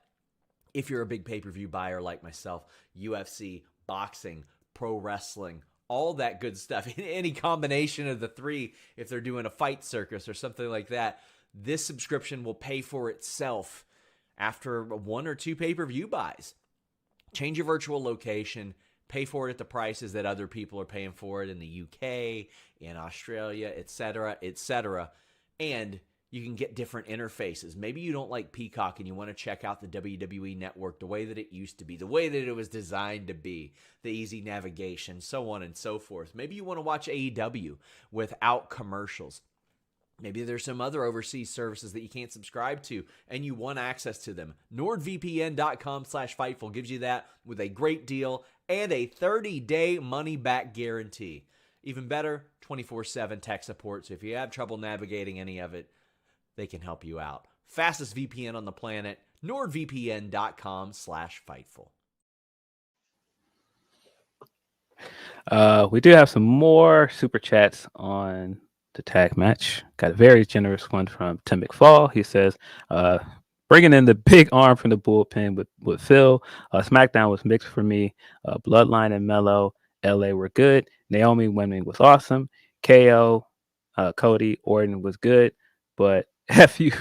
if you're a big pay-per-view buyer like myself, UFC, boxing, pro wrestling, all that good stuff, any combination of the three, if they're doing a fight circus or something like that, this subscription will pay for itself after one or two pay-per-view buys. Change your virtual location, pay for it at the prices that other people are paying for it in the UK, in Australia, etc., etc. And you can get different interfaces. Maybe you don't like Peacock and you want to check out the WWE Network the way that it used to be, the way that it was designed to be, the easy navigation, so on and so forth. Maybe you want to watch AEW without commercials. Maybe there's some other overseas services that you can't subscribe to and you want access to them. NordVPN.com/Fightful gives you that with a great deal and a 30-day money-back guarantee. Even better, 24/7 tech support. So if you have trouble navigating any of it, they can help you out. Fastest VPN on the planet, NordVPN.com/Fightful. We do have some more super chats on the tag match. Got a very generous one from Tim McFall. He says, bringing in the big arm from the bullpen with Phil. SmackDown was mixed for me. Bloodline and Mello, LA were good. Naomi winning was awesome. KO, Cody, Orton was good. But F you,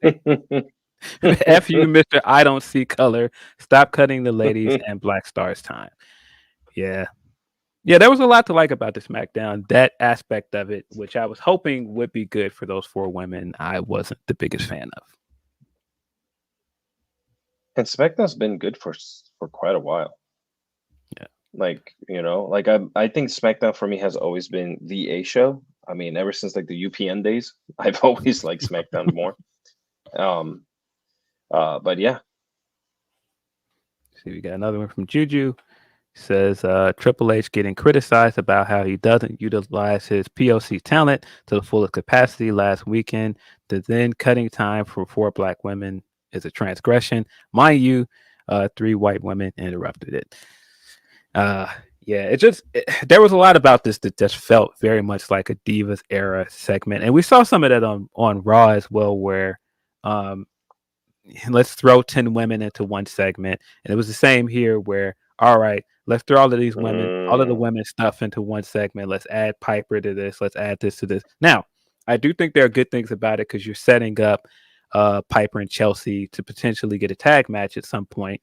F you, Mr. I don't see color. Stop cutting the ladies and Black Stars time. Yeah. Yeah, there was a lot to like about the SmackDown. That aspect of it, which I was hoping would be good for those 4 women, I wasn't the biggest fan of. And SmackDown's been good for quite a while. Yeah. Like, I think SmackDown for me has always been the A show. I mean, ever since like the UPN days, I've always liked SmackDown more. But yeah. See, we got another one from Juju. Says Triple H getting criticized about how he doesn't utilize his POC talent to the fullest capacity last weekend. The then cutting time for 4 Black women is a transgression. Mind you, 3 white women interrupted it. Yeah, there was a lot about this that just felt very much like a Divas era segment. And we saw some of that on Raw as well, where let's throw 10 women into one segment. And it was the same here where, all right, let's throw all of these women, all of the women stuff into one segment. Let's add Piper to this. Let's add this to this. Now, I do think there are good things about it because you're setting up Piper and Chelsea to potentially get a tag match at some point.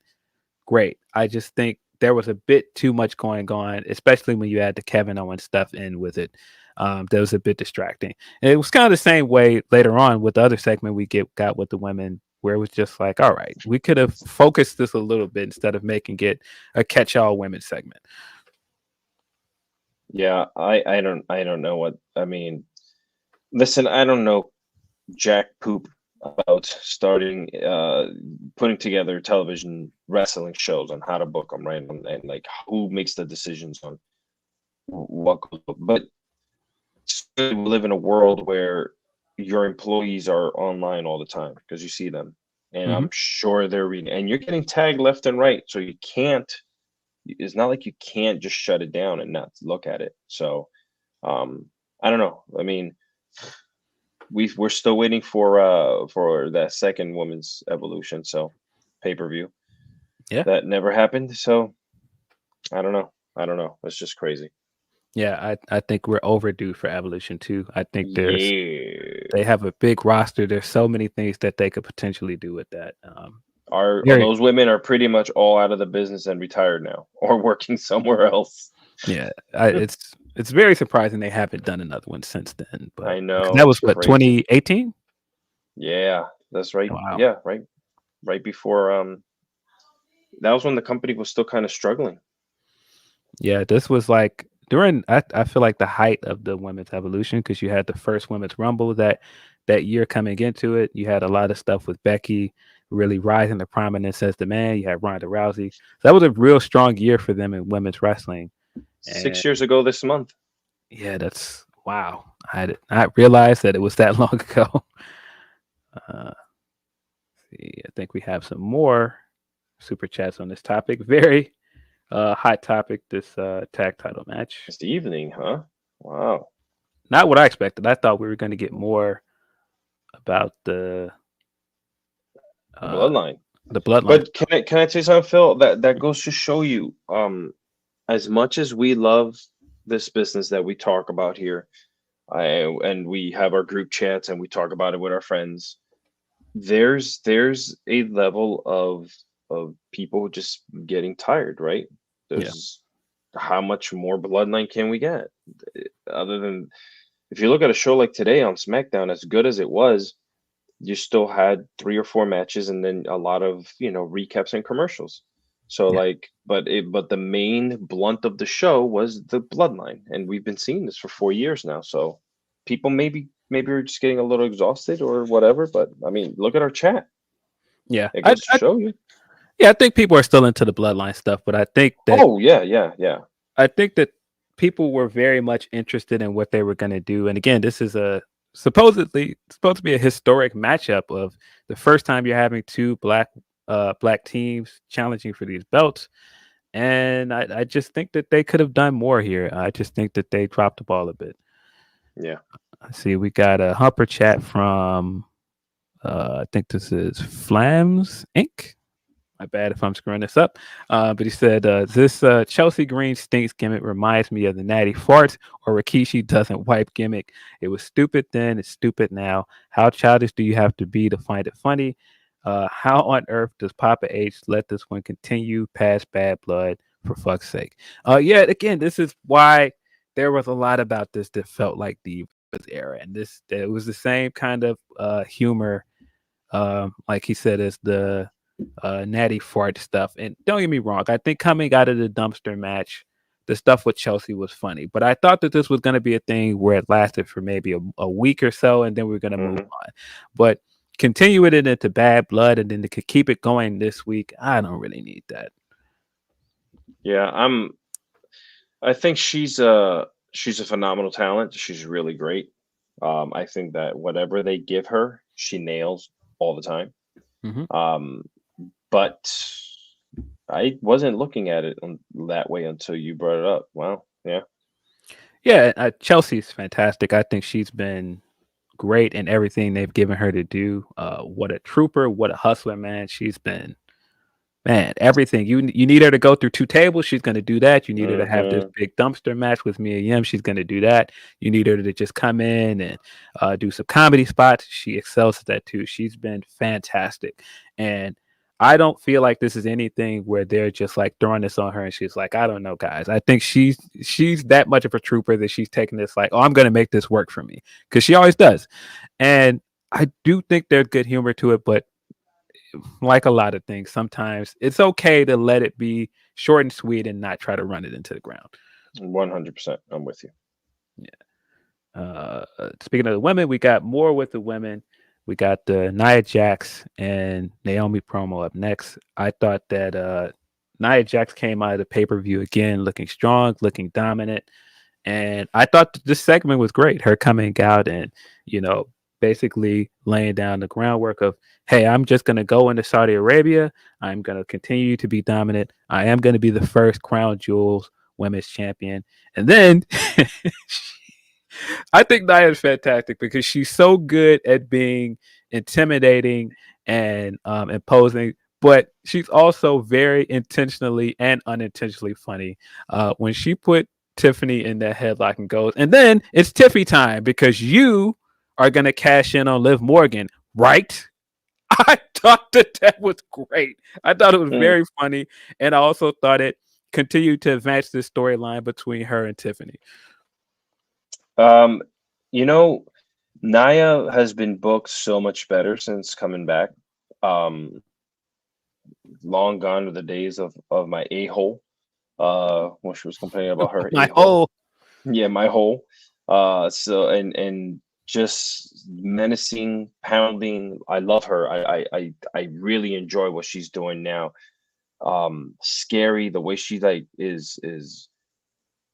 Great. I just think there was a bit too much going on, especially when you add the Kevin Owens stuff in with it. That was a bit distracting. And it was kind of the same way later on with the other segment we got with the women, where it was just like, all right, we could have focused this a little bit instead of making it a catch-all women segment. Yeah, I don't know what I mean. Listen, I don't know jack poop about starting putting together television wrestling shows on how to book them, right? And like who makes the decisions on what goes, but we live in a world where your employees are online all the time because you see them, and I'm sure they're reading, and you're getting tagged left and right, so it's not like you can't just shut it down and not look at it. So I don't know. I mean, we're still waiting for that second women's evolution, so pay-per-view. Yeah, that never happened. So I don't know. It's just crazy. Yeah, I think we're overdue for Evolution 2. I think Yeah. they have a big roster. There's so many things that they could potentially do with that. Those women are pretty much all out of the business and retired now, or working somewhere else. Yeah, it's very surprising they haven't done another one since then. But I know that was what, 2018. Yeah, that's right. Wow. Yeah, right before that was when the company was still kind of struggling. Yeah, this was like during I feel like the height of the women's evolution, because you had the first women's rumble that year coming into it. You had a lot of stuff with Becky really rising to prominence as the man. You had Ronda Rousey. So that was a real strong year for them in women's wrestling. 6 years ago this month. Yeah, that's wow. I did not realize that it was that long ago. See, I think we have some more super chats on this topic. Very hot topic, this tag title match. It's the evening, huh? Wow. Not what I expected. I thought we were going to get more about the bloodline. The bloodline. But can I tell you something, Phil? That goes to show you, as much as we love this business that we talk about here, and we have our group chats and we talk about it with our friends, there's a level of people just getting tired, right? There's how much more bloodline can we get? Other than, if you look at a show like today on SmackDown, as good as it was, you still had 3 or 4 matches and then a lot of recaps and commercials. So but the main blunt of the show was the bloodline, and we've been seeing this for 4 years now. So people maybe are just getting a little exhausted or whatever. But I mean, look at our chat. Yeah, it goes to show you. Yeah, I think people are still into the bloodline stuff, but I think that I think that people were very much interested in what they were going to do. And again, this is supposed to be a historic matchup of the first time you're having 2 black teams challenging for these belts. And I just think that they could have done more here. I just think that they dropped the ball a bit. Yeah. Let's see, we got a Humper chat from I think this is Flams Inc. My bad if I'm screwing this up. But he said, this Chelsea Green stinks gimmick reminds me of the Natty Farts or Rikishi doesn't wipe gimmick. It was stupid then, it's stupid now. How childish do you have to be to find it funny? How on earth does Papa H let this one continue past Bad Blood, for fuck's sake? Yeah, again, this is why there was a lot about this that felt like the era. And it was the same kind of humor, like he said, as the natty fart stuff. And don't get me wrong, I think coming out of the dumpster match, the stuff with Chelsea was funny, but I thought that this was going to be a thing where it lasted for maybe a week or so, and then we're going to move on. But continuing it into Bad Blood and then to keep it going this week, I don't really need that. Yeah, I think she's a phenomenal talent. She's really great. I think that whatever they give her, she nails all the time. But I wasn't looking at it that way until you brought it up. Wow. Yeah. Yeah, Chelsea's fantastic. I think she's been great in everything they've given her to do. What a trooper, what a hustler, man. She's been, man, everything. You need her to go through 2 tables, she's going to do that. You need her to have this big dumpster match with Mia Yim, she's going to do that. You need her to just come in and do some comedy spots. She excels at that too. She's been fantastic. And I don't feel like this is anything where they're just like throwing this on her and she's like, I don't know, guys. I think she's that much of a trooper that she's taking this like, oh, I'm going to make this work for me, because she always does. And I do think there's good humor to it, but like a lot of things, sometimes it's okay to let it be short and sweet and not try to run it into the ground. 100%. I'm with you. Yeah. Speaking of the women, we got more with the women. We got the Nia Jax and Naomi promo up next. I thought that Nia Jax came out of the pay-per-view again looking strong, looking dominant. And I thought this segment was great. Her coming out and, basically laying down the groundwork of, hey, I'm just going to go into Saudi Arabia. I'm going to continue to be dominant. I am going to be the first Crown Jewels women's champion. And then I think Nia is fantastic because she's so good at being intimidating and imposing, but she's also very intentionally and unintentionally funny. When she put Tiffany in that headlock and goes, and then it's Tiffy time because you are going to cash in on Liv Morgan, right? I thought that was great. I thought it was very funny. And I also thought it continued to advance this storyline between her and Tiffany. Nia has been booked so much better since coming back. Long gone are the days of my a-hole. When she was complaining about her my hole. Yeah, my hole. So and just menacing, pounding. I love her. I really enjoy what she's doing now. Scary the way she is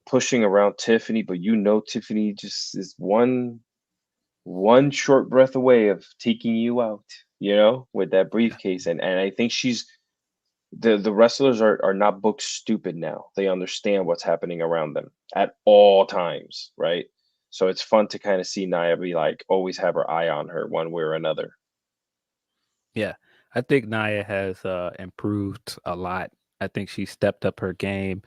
pushing around Tiffany, but Tiffany just is one short breath away of taking you out, with that briefcase. And I think she's the wrestlers are not booked stupid now. They understand what's happening around them at all times, right? So it's fun to kind of see Nia be like, always have her eye on her one way or another. Yeah, I think Nia has improved a lot. I think she stepped up her game,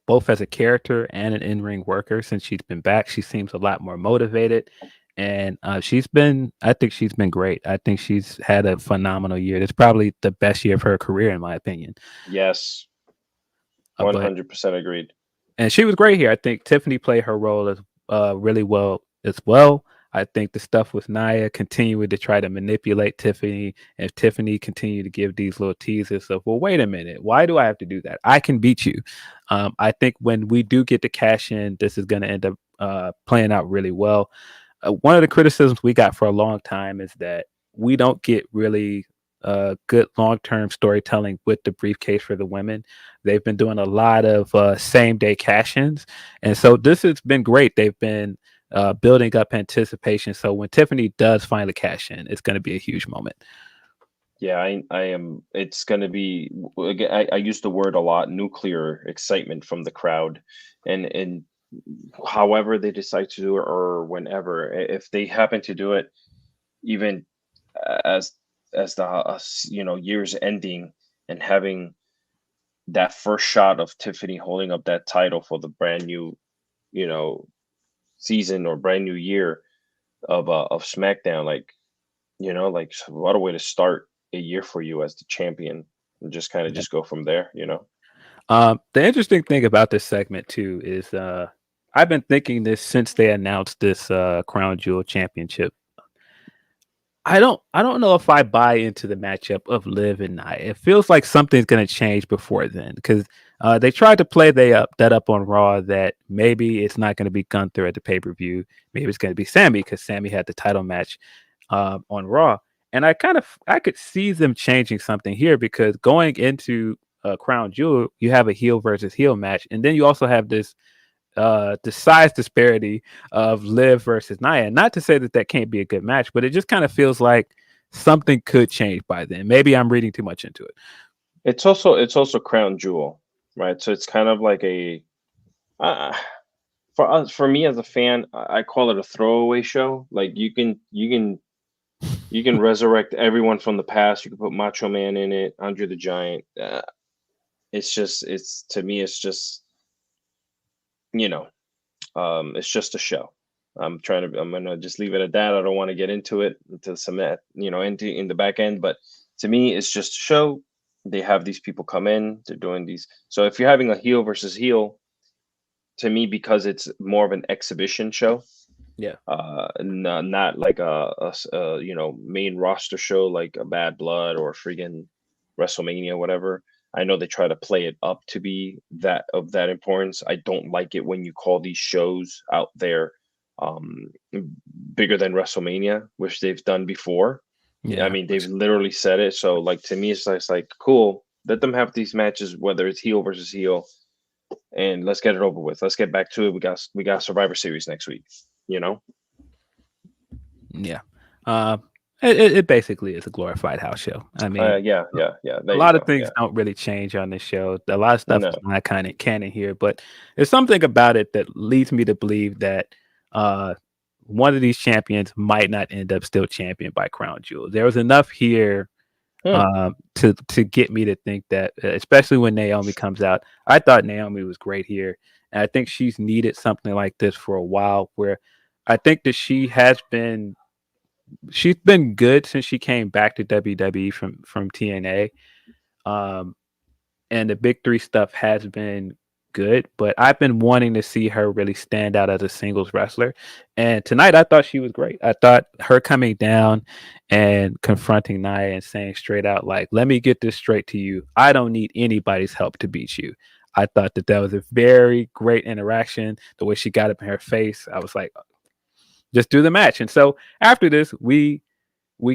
both as a character and an in-ring worker. Since she's been back, she seems a lot more motivated. And I think she's been great. I think she's had a phenomenal year. It's probably the best year of her career, in my opinion. Yes. 100% agreed. And she was great here. I think Tiffany played her role as really well as well. I think the stuff with Nia continuing to try to manipulate Tiffany, and Tiffany continued to give these little teasers of, well, wait a minute, why do I have to do that? I can beat you. I think when we do get to cash in, this is going to end up playing out really well. One of the criticisms we got for a long time is that we don't get really good long-term storytelling with the briefcase for the women. They've been doing a lot of same-day cash-ins, and so this has been great. They've been building up anticipation. So when Tiffany does finally cash in, it's going to be a huge moment. Yeah, I am. It's going to be. I use the word a lot. Nuclear excitement from the crowd, and however they decide to do it, or whenever, if they happen to do it, even as the years ending and having that first shot of Tiffany holding up that title for the brand new, season or brand new year of SmackDown, like, what a way to start a year for you as the champion, and just kind of just go from there. The interesting thing about this segment too is I've been thinking this since they announced this Crown Jewel Championship. I don't know if I buy into the matchup of Liv and Nia. It feels like something's going to change before then, because they tried to play that up on Raw, that maybe it's not going to be Gunther at the pay-per-view. Maybe it's going to be Sammy, because Sammy had the title match on Raw. And I could see them changing something here, because going into Crown Jewel, you have a heel versus heel match, and then you also have this the size disparity of Liv versus Nia. Not to say that can't be a good match, but it just kind of feels like something could change by then. Maybe I'm reading too much into it. It's also Crown Jewel, right? So it's kind of like for me as a fan, I call it a throwaway show. Like you can resurrect everyone from the past. You can put Macho Man in it, Andre the Giant. To me, it's just it's just a show. I'm gonna just leave it at that. I don't want to get into it into some in the back end, but to me, it's just a show. They have these people come in, they're doing these. So if you're having a heel versus heel, to me, because it's more of an exhibition show, not like a main roster show like a Bad Blood or friggin' WrestleMania, whatever. I know they try to play it up to be that importance. I don't like it when you call these shows out there bigger than WrestleMania, which they've done before. Yeah, I mean, they've literally said it. So, like, to me, it's like cool. Let them have these matches, whether it's heel versus heel, and let's get it over with. Let's get back to it. We got Survivor Series next week. Yeah. It basically is a glorified house show. I mean, yeah. A lot of things don't really change on this show. A lot of stuff is not kind of canon here, but there's something about it that leads me to believe that one of these champions might not end up still champion by Crown Jewel. There was enough here to get me to think that, especially when Naomi comes out. I thought Naomi was great here, and I think she's needed something like this for a while, where I think that she's been good since she came back to WWE from TNA. And the big three stuff has been good, but I've been wanting to see her really stand out as a singles wrestler. And tonight I thought she was great. I thought her coming down and confronting Nia and saying straight out, like, let me get this straight to you. I don't need anybody's help to beat you. I thought that was a very great interaction. The way she got up in her face, I was like, just do the match. And so after this, we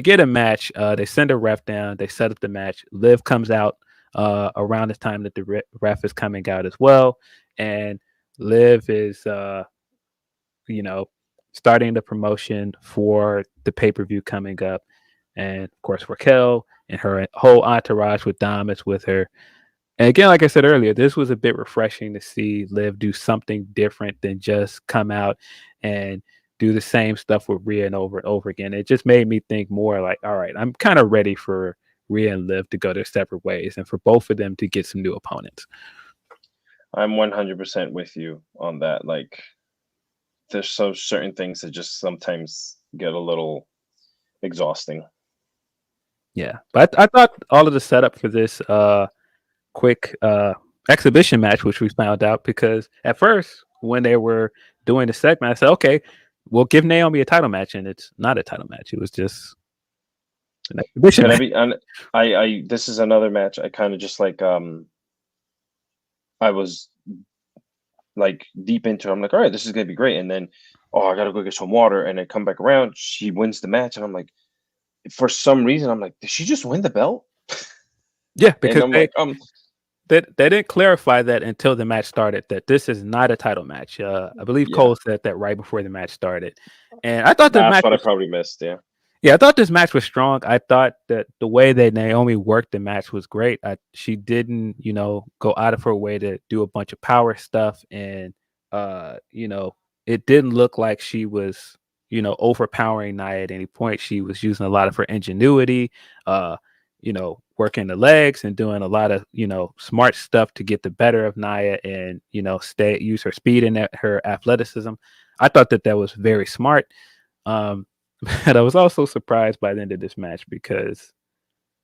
get a match. They send a ref down. They set up the match. Liv comes out around the time that the ref is coming out as well. And Liv is, starting the promotion for the pay-per-view coming up. And of course, Raquel and her whole entourage with Dom is with her. And again, like I said earlier, this was a bit refreshing to see Liv do something different than just come out and do the same stuff with Rhea and over again. It just made me think more like, all right, I'm kind of ready for Rhea and Liv to go their separate ways and for both of them to get some new opponents. I'm 100% with you on that. Like, there's so certain things that just sometimes get a little exhausting. Yeah, but I thought all of the setup for this quick exhibition match, which we found out, because at first when they were doing the segment, I said, okay, we'll give Naomi a title match, and it's not a title match. It was just an exhibition match. This is another match. I kind of just like I was like deep into. I'm like, all right, this is gonna be great. And then, I gotta go get some water, and then come back around. She wins the match, and I'm like, for some reason, I'm like, did she just win the belt? Yeah, because they didn't clarify that until the match started, that this is not a title match. I believe Cole said that right before the match started. And I thought that's what I probably missed. Yeah. Yeah, I thought this match was strong. I thought that the way that Naomi worked the match was great. She didn't, go out of her way to do a bunch of power stuff. And, it didn't look like she was, overpowering Nia at any point. She was using a lot of her ingenuity, working the legs and doing a lot of, smart stuff to get the better of Nia and, use her speed and her athleticism. I thought that was very smart. But I was also surprised by the end of this match because,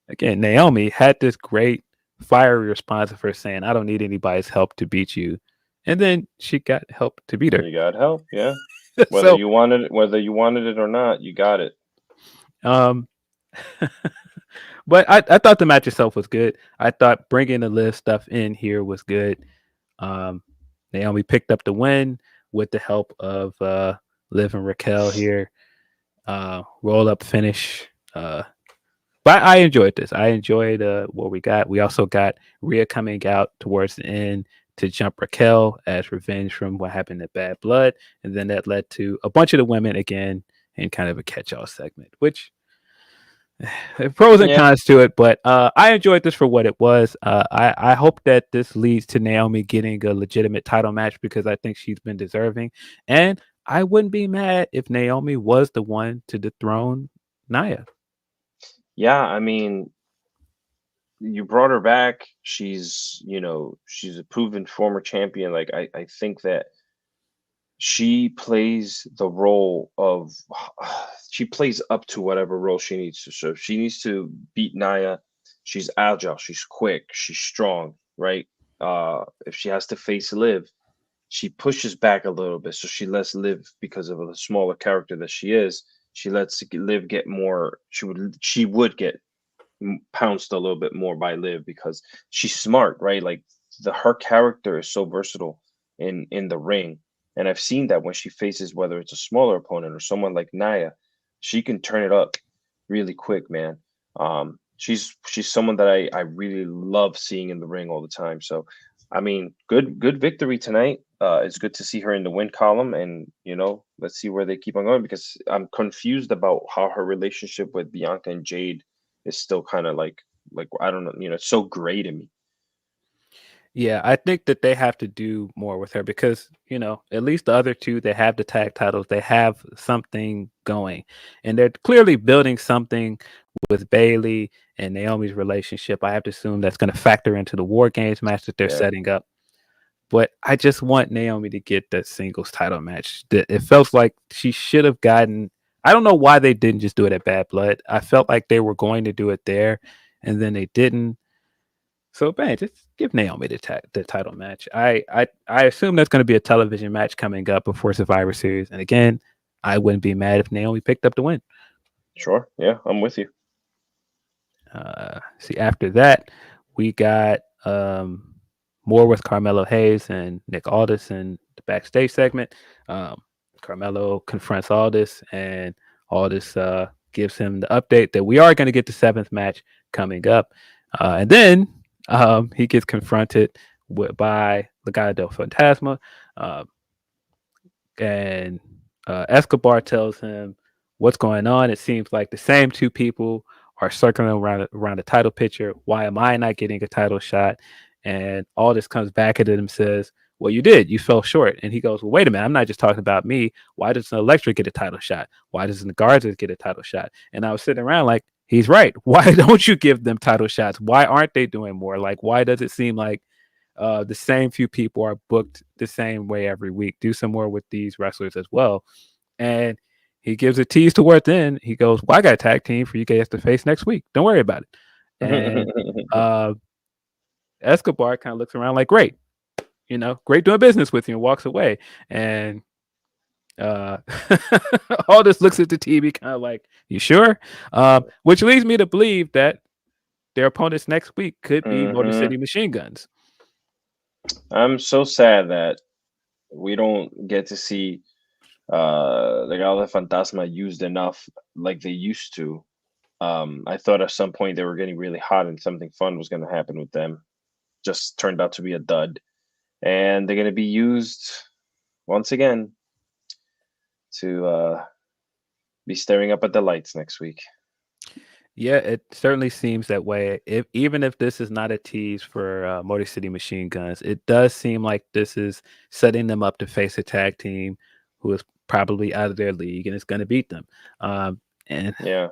again, Naomi had this great fiery response of her saying, "I don't need anybody's help to beat you." And then she got help to beat her. You got help, yeah. Whether you wanted it or not, you got it. But I thought the match itself was good. I thought bringing the Liv stuff in here was good. Naomi picked up the win with the help of Liv and Raquel here. Roll up finish. But I enjoyed this. I enjoyed what we got. We also got Rhea coming out towards the end to jump Raquel as revenge from what happened at Bad Blood. And then that led to a bunch of the women again in kind of a catch-all segment, which pros and cons to it. But I enjoyed this for what it was. I hope that this leads to Naomi getting a legitimate title match because I think she's been deserving. And I wouldn't be mad if Naomi was the one to dethrone Nia. Yeah, I mean, you brought her back. She's a proven former champion. Like I think that she plays the role of she plays up to whatever role she needs to. So if she needs to beat Nia, she's agile, she's quick, she's strong, right? If she has to face Liv, she pushes back a little bit. So she lets Liv, because of the smaller character that she is, she lets Liv get more. She would get pounced a little bit more by Liv because she's smart, right? Like her character is so versatile in the ring, and I've seen that when she faces, whether it's a smaller opponent or someone like Nia, she can turn it up really quick, man. She's someone that I really love seeing in the ring all the time. So I mean, good victory tonight. It's good to see her in the win column, and let's see where they keep on going because I'm confused about how her relationship with Bianca and Jade is still kind of like I don't know, it's so gray to me. Yeah, I think that they have to do more with her because, at least the other two, they have the tag titles. They have something going. And they're clearly building something with Bayley and Naomi's relationship. I have to assume that's going to factor into the War Games match that they're setting up. But I just want Naomi to get the singles title match. It felt like she should have gotten... I don't know why they didn't just do it at Bad Blood. I felt like they were going to do it there, and then they didn't. So, man, just give Naomi the title match. I assume that's going to be a television match coming up before Survivor Series. And again, I wouldn't be mad if Naomi picked up the win. Sure. Yeah, I'm with you. See, after that, we got more with Carmelo Hayes and Nick Aldis in the backstage segment. Carmelo confronts Aldis, and Aldis gives him the update that we are going to get the 7th match coming up. And then he gets confronted by Legado del Fantasma, and Escobar tells him what's going on. It seems like the same two people are circling around the title picture. Why am I not getting a title shot? And Aldis comes back at him and says, "Well, you did. You fell short." And he goes, "Well, wait a minute. I'm not just talking about me. Why doesn't Electric get a title shot? Why doesn't the Garza get a title shot?" And I was sitting around like, he's right. Why don't you give them title shots? Why aren't they doing more? Like, why does it seem like the same few people are booked the same way every week? Do some more with these wrestlers as well. And he gives a tease towards the end. He goes, "Well, I got a tag team for you guys to face next week. Don't worry about it." And Escobar kind of looks around like, "Great. Great doing business with you," and walks away. And Aldis looks at the TV kind of like, "You sure?" Which leads me to believe that their opponents next week could be Motor City Machine Guns. I'm so sad that we don't get to see Legado del Fantasma used enough like they used to. I thought at some point they were getting really hot and something fun was going to happen with them. Just turned out to be a dud. And they're going to be used once again to be staring up at the lights next week. Yeah, it certainly seems that way. Even if this is not a tease for Motor City Machine Guns, it does seem like this is setting them up to face a tag team who is probably out of their league and is going to beat them. And Yeah.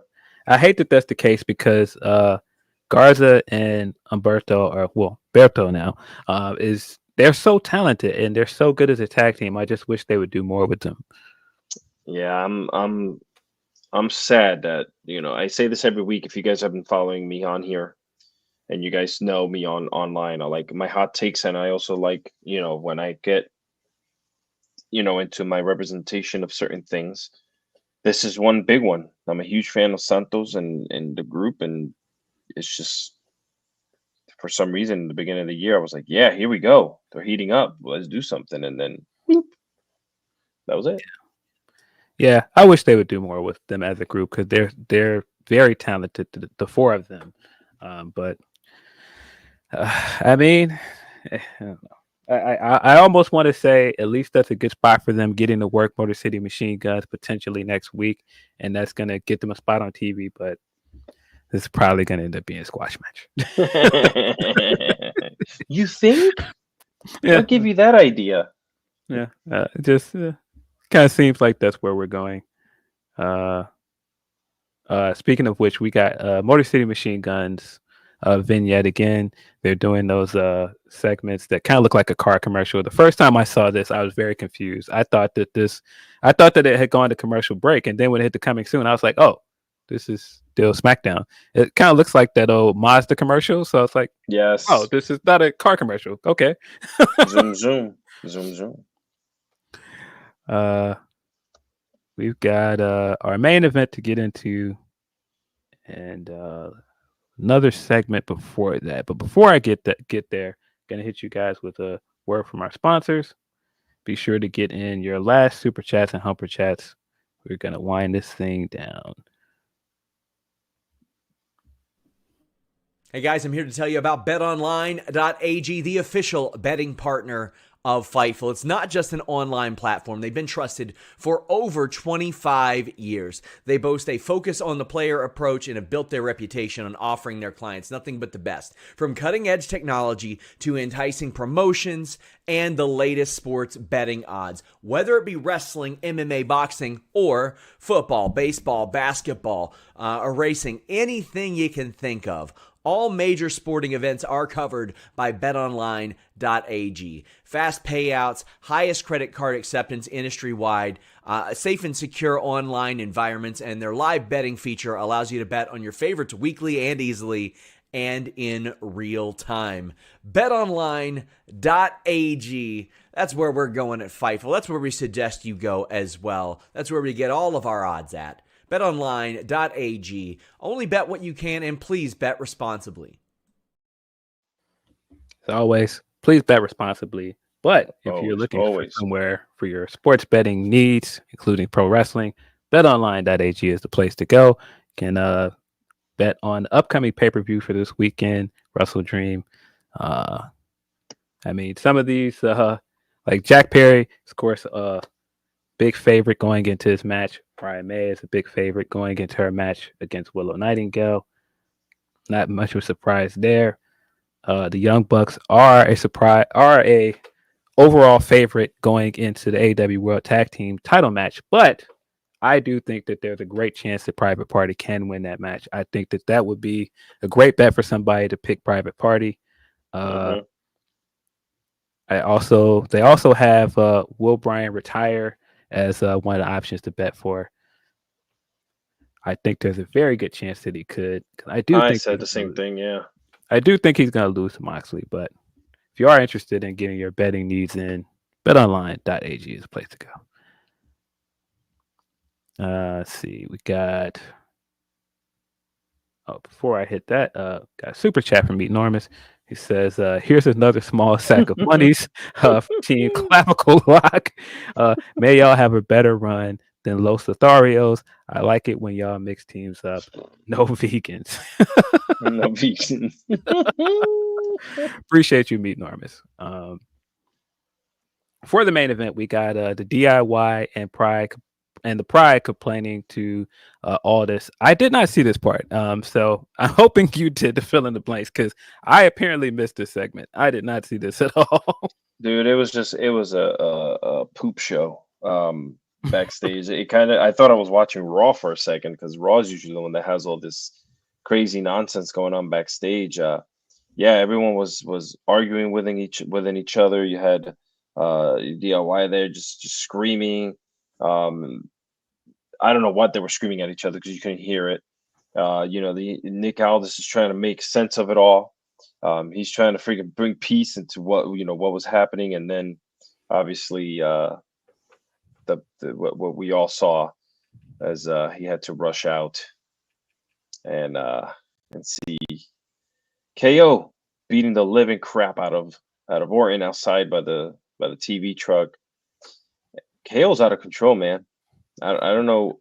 I hate that that's the case because Garza and Berto now, they're so talented and they're so good as a tag team. I just wish they would do more with them. Yeah, I'm sad that, I say this every week. If you guys have been following me on here and you guys know me online, I like my hot takes, and I also like, when I get, into my representation of certain things. This is one big one. I'm a huge fan of Santos and the group, and it's just for some reason in the beginning of the year I was like, yeah, here we go. They're heating up. Let's do something, and then boop, that was it. Yeah, I wish they would do more with them as a group because they're very talented, the four of them. But I mean, I don't know. I almost want to say at least that's a good spot for them getting to work Motor City Machine Guns potentially next week, and that's going to get them a spot on TV. But this is probably going to end up being a squash match. You think? Yeah. I'll give you that idea. Yeah, just kind of seems like that's where we're going. Speaking of which, we got Motor City Machine Guns vignette again. They're doing those segments that kind of look like a car commercial. The first time I saw this, I was very confused. I thought that it had gone to commercial break, and then when it hit the coming soon, I was like, oh, this is still Smackdown. It kind of looks like that old Mazda commercial. So it's like, yes. Oh, this is not a car commercial. Okay. Zoom, zoom, zoom, zoom. We've got our main event to get into, and another segment before that. But before I get there, gonna hit you guys with a word from our sponsors. Be sure to get in your last super chats and humper chats. We're gonna wind this thing down. Hey guys, I'm here to tell you about betonline.ag, the official betting partner of Fightful. It's not just an online platform. They've been trusted for over 25 years. They boast a focus on the player approach and have built their reputation on offering their clients nothing but the best. From cutting-edge technology to enticing promotions and the latest sports betting odds. Whether it be wrestling, MMA, boxing, or football, baseball, basketball, or racing, anything you can think of. All major sporting events are covered by betonline.ag. Fast payouts, highest credit card acceptance industry-wide, safe and secure online environments, and their live betting feature allows you to bet on your favorites weekly and easily and in real time. betonline.ag. That's where we're going at Fightful. That's where we suggest you go as well. That's where we get all of our odds at. betonline.ag. Only bet what you can, and please bet responsibly. As always, please bet responsibly. But if you're looking for somewhere for your sports betting needs, including pro wrestling, betonline.ag is the place to go. You can bet on the upcoming pay-per-view for this weekend, Wrestle Dream. I mean, some of these, like Jack Perry, of course, big favorite going into his match. Brian May is a big favorite going into her match against Willow Nightingale. Not much of a surprise there. The Young Bucks are a overall favorite going into the AEW World Tag Team title match, but I do think that there's a great chance that Private Party can win that match. I think that would be a great bet for somebody to pick Private Party. They also have Will Bryan retire as one of the options to bet for. I think there's a very good chance that he could. I said the same thing, yeah. I do think he's going to lose to Moxley, but if you are interested in getting your betting needs in, betonline.ag is the place to go. Let's see. We got... Oh, before I hit that, got a super chat from Enormous. He says, here's another small sack of monies for Team Clavicle Lock. May y'all have a better run than Los Lotharios. I like it when y'all mix teams up. No vegans. No vegans. Appreciate you, Meat Enormous. For the main event, we got the DIY and the Pride complaining to Aldis. I did not see this part, so I'm hoping you did to fill in the blanks because I apparently missed this segment. I did not see this at all. Dude, it was a poop show. backstage. I thought I was watching Raw for a second because Raw is usually the one that has all this crazy nonsense going on backstage. Yeah, everyone was arguing within each other. You had DIY there just screaming. I don't know what they were screaming at each other because you couldn't hear it. The Nick Aldis is trying to make sense of it all. He's trying to freaking bring peace into what was happening, and then obviously what we all saw as he had to rush out and see KO beating the living crap out of Orton outside by the TV truck. KO's out of control, man. I don't know.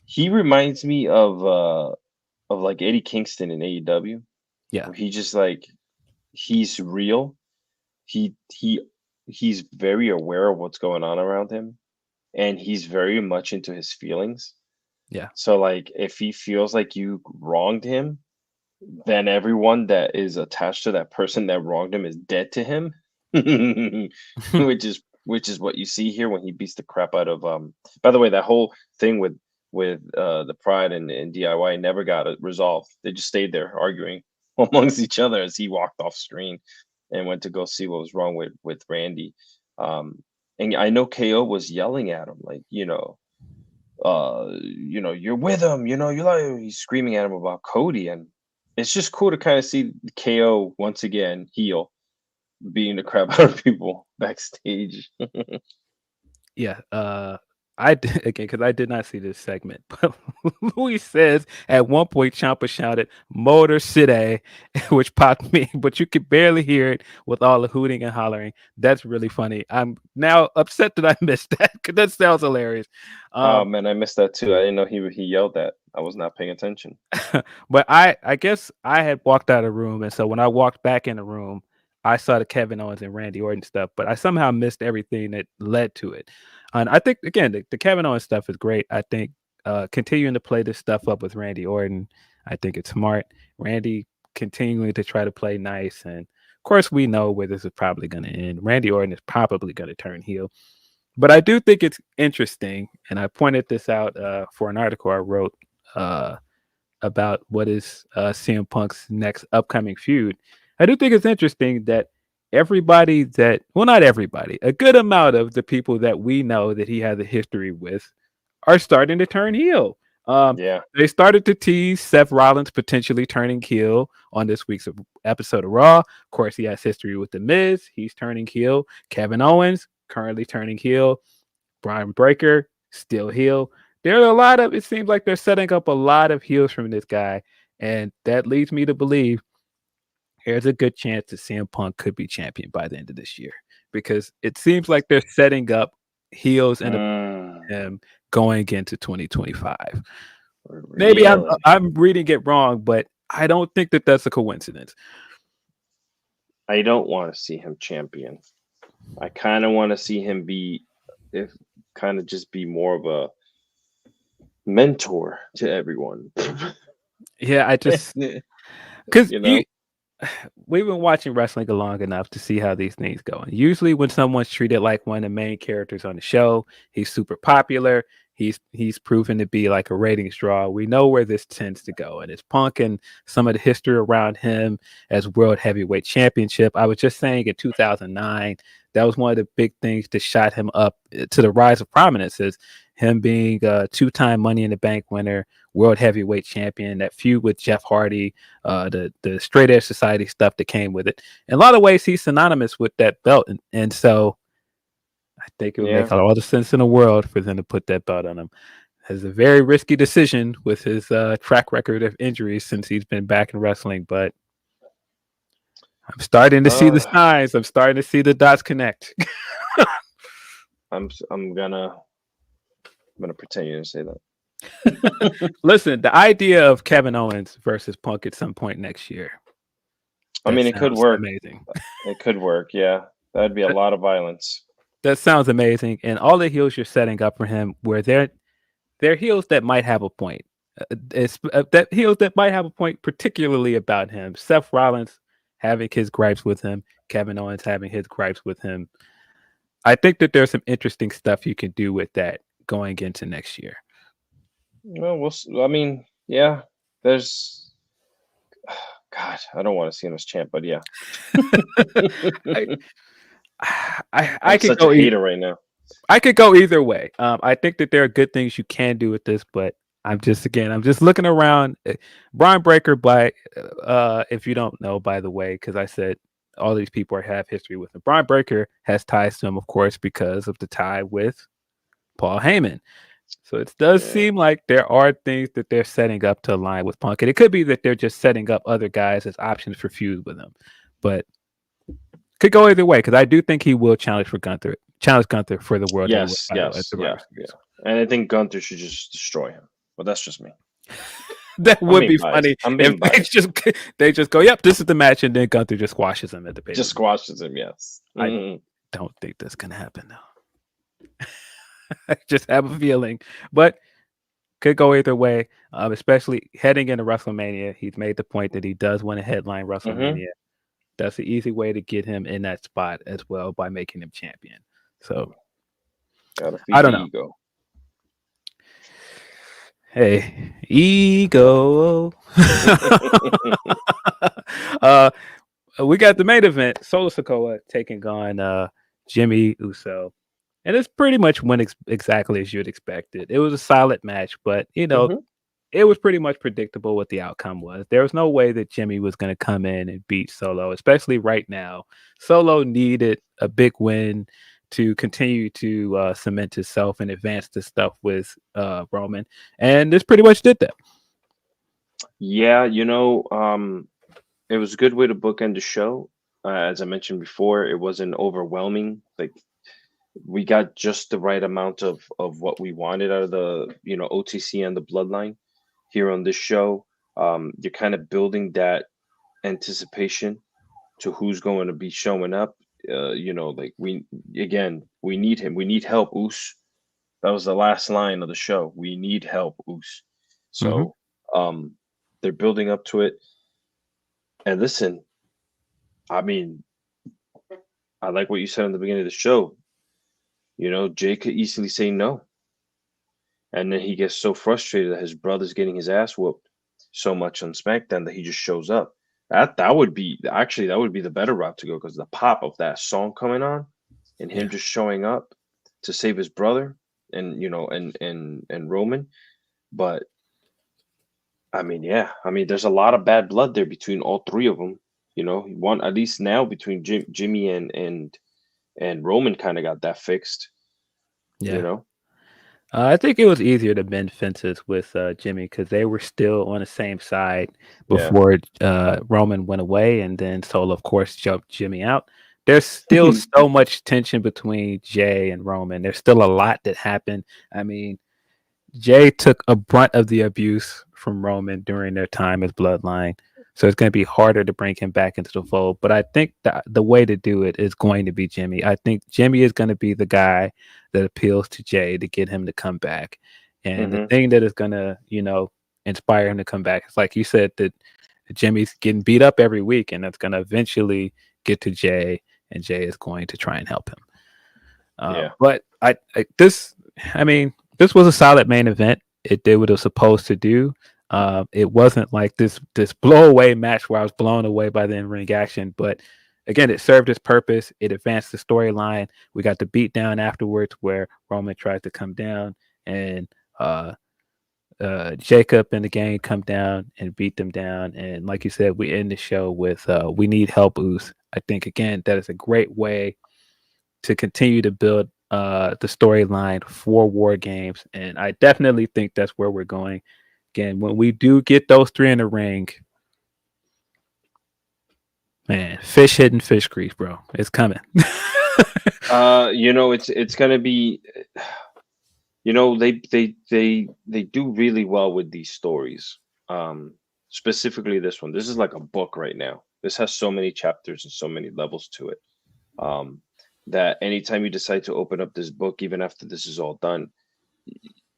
He reminds me of like Eddie Kingston in AEW. Yeah. Where he just like he's real. He's very aware of what's going on around him, and he's very much into his feelings. Yeah. So like if he feels like you wronged him, then everyone that is attached to that person that wronged him is dead to him. which is what you see here when he beats the crap out of by the way, that whole thing with the Pride and DIY never got it resolved. They just stayed there arguing amongst each other as he walked off screen and went to go see what was wrong with Randy. And I know KO was yelling at him like, you're with him, you like, he's screaming at him about Cody. And it's just cool to kind of see KO once again heel, beating the crap out of people backstage. Yeah, I did again because I did not see this segment, but Louis says at one point Ciampa shouted "Motor City," which popped me, but you could barely hear it with all the hooting and hollering. That's really funny. I'm now upset that I missed that because that sounds hilarious. Oh man, I missed that too. I didn't know he yelled that. I was not paying attention. But I guess I had walked out of the room, and so when I walked back in the room, I saw the Kevin Owens and Randy Orton stuff, but I somehow missed everything that led to it. And I think again, the Kevin Owens stuff is great. I think continuing to play this stuff up with Randy Orton, I think it's smart. Randy continuing to try to play nice, and of course we know where this is probably going to end. Randy Orton is probably going to turn heel, but I do think it's interesting, and I pointed this out for an article I wrote about what is CM Punk's next upcoming feud. I do think it's interesting that not everybody, a good amount of the people that we know that he has a history with are starting to turn heel. Yeah. They started to tease Seth Rollins potentially turning heel on this week's episode of Raw. Of course, he has history with The Miz. He's turning heel. Kevin Owens, currently turning heel. Brian Breaker, still heel. It seems like they're setting up a lot of heels from this guy. And that leads me to believe there's a good chance that CM Punk could be champion by the end of this year, because it seems like they're setting up heels and him going into 2025. Maybe I'm reading it wrong, but I don't think that that's a coincidence. I don't want to see him champion. I kind of want to see him just be more of a mentor to everyone. Yeah, I just because we've been watching wrestling long enough to see how these things go. And usually when someone's treated like one of the main characters on the show, he's super popular. He's proven to be like a ratings draw. We know where this tends to go. And it's Punk and some of the history around him as World Heavyweight Championship. I was just saying in 2009, that was one of the big things that shot him up to the rise of prominence, is him being a two-time Money in the Bank winner, World Heavyweight Champion, that feud with Jeff Hardy, the Straight Edge Society stuff that came with it. In a lot of ways, he's synonymous with that belt. And so I think it would make all the sense in the world for them to put that belt on him. It's a very risky decision with his track record of injuries since he's been back in wrestling, but I'm starting to see the signs. I'm starting to see the dots connect. I'm gonna pretend you didn't say that. Listen, the idea of Kevin Owens versus Punk at some point next year. I mean, it could work. Amazing. It could work. Yeah, that'd be a lot of violence. That sounds amazing. And all the heels you're setting up for him, where they're heels that might have a point. Heels that might have a point, particularly about him. Seth Rollins having his gripes with him, Kevin Owens having his gripes with him. I think that there's some interesting stuff you can do with that going into next year. Well, I mean, yeah, there's. God, I don't want to see him as champ, but yeah. I, I I'm could such a go. hater right now. I could go either way. I think that there are good things you can do with this, but I'm just looking around. Brian Breaker, if you don't know, by the way, because I said all these people have history with him. Brian Breaker has ties to him, of course, because of the tie with Paul Heyman. So it does Yeah. seem like there are things that they're setting up to align with Punk, and it could be that they're just setting up other guys as options for feuds with him, but could go either way because I do think he will challenge Gunther for the world heavyweight Yes, title at yes, Survivor yeah, Series. yeah. And I think Gunther should just destroy him. But that's just me. That I'm would being be biased. funny I'm being if they biased. just go, yep, this is the match, and then Gunther just squashes him at the pay. Just squashes him, yes. I don't think that's gonna happen though. I just have a feeling, but could go either way. Especially heading into WrestleMania, he's made the point that he does want to headline WrestleMania. That's the easy way to get him in that spot as well by making him champion. So I don't know. Ego. Hey, ego. We got the main event, Solo Sikoa taking on Jimmy Uso. And it's pretty much went exactly as you'd expected. It was a solid match, but it was pretty much predictable what the outcome was. There was no way that Jimmy was going to come in and beat Solo, especially right now. Solo needed a big win to continue to cement himself and advance the stuff with Roman, and this pretty much did that. Yeah, it was a good way to bookend the show. As I mentioned before, it wasn't overwhelming. Like we got just the right amount of what we wanted out of the OTC and the Bloodline here on this show. You're kind of building anticipation to who's going to be showing up. Like we need him. We need help, Oos. That was the last line of the show. We need help, Oos. So they're building up to it. And listen, I mean, I like what you said in the beginning of the show. Jay could easily say no. And then he gets so frustrated that his brother's getting his ass whooped so much on SmackDown that he just shows up. That would be the better route to go, because the pop of that song coming on and him just showing up to save his brother and and Roman. But I mean, there's a lot of bad blood there between all three of them. One at least now between Jimmy and Roman kind of got that fixed. Yeah. I think it was easier to mend fences with Jimmy because they were still on the same side before Roman went away, and then Solo, of course, jumped Jimmy out. There's still so much tension between Jay and Roman. There's still a lot that happened. I mean, Jay took a brunt of the abuse from Roman during their time as Bloodline, so it's going to be harder to bring him back into the fold. But I think the way to do it is going to be Jimmy. I think Jimmy is going to be the guy that appeals to Jay to get him to come back. And the thing that is going to, inspire him to come back is, like you said, that Jimmy's getting beat up every week, and that's going to eventually get to Jay, and Jay is going to try and help him. But this was a solid main event. It did what it was supposed to do. It wasn't like this blow away match where I was blown away by the in-ring action, but again, it served its purpose. It advanced the storyline. We got the beat down afterwards where Roman tried to come down, and Jacob and the gang come down and beat them down. And like you said, we end the show with "We Need Help, Oos." I think again that is a great way to continue to build the storyline for War Games, and I definitely think that's where we're going. Again, when we do get those three in the ring, man, fish hitting fish grease, bro. It's coming. It's gonna be. They do really well with these stories. Specifically this one. This is like a book right now. This has so many chapters and so many levels to it. That anytime you decide to open up this book, even after this is all done,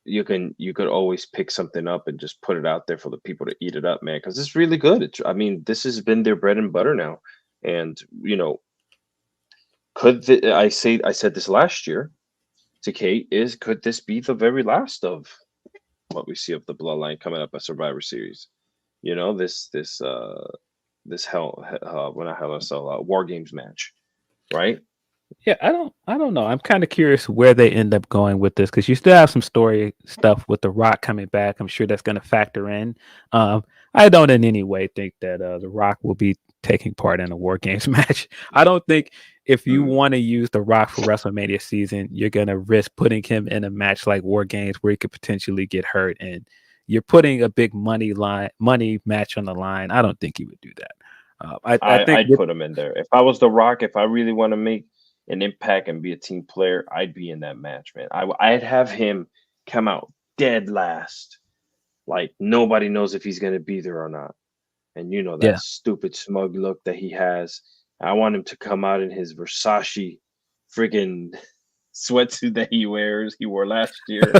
you could always pick something up and just put it out there for the people to eat it up, man, because it's really good. This has been their bread and butter now. And I said this last year to Kate, could this be the very last of what we see of the Bloodline coming up at Survivor Series? You know, this when I have a War Games match, right? Yeah, I don't know. I'm kind of curious where they end up going with this because you still have some story stuff with The Rock coming back. I'm sure that's going to factor in. I don't in any way think that The Rock will be taking part in a War Games match. I don't think if you want to use The Rock for WrestleMania season, you're going to risk putting him in a match like War Games where he could potentially get hurt and you're putting a big money match on the line. I don't think he would do that. I think I'd put him in there. If I was The Rock, if I really want to make an impact and be a team player, I'd be in that match, man. I'd have him come out dead last. Like nobody knows if he's going to be there or not. And you know that stupid smug look that he has. I want him to come out in his Versace freaking sweatsuit that he wore last year.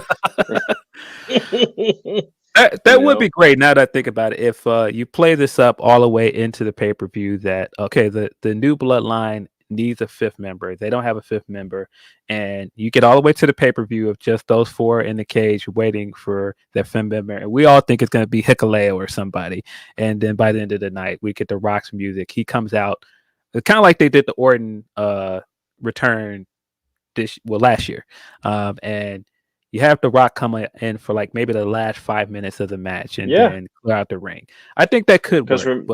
That would be great. Now that I think about it, if you play this up all the way into the pay-per-view, that okay, the new Bloodline needs a fifth member. They don't have a fifth member, and you get all the way to the pay-per-view of just those four in the cage waiting for their fifth member, and we all think it's going to be Hikuleo or somebody. And then by the end of the night, we get the Rock's music. He comes out, kind of like they did the Orton return last year, and you have The Rock come in for like maybe the last 5 minutes of the match and then clear out the ring. I think that could work.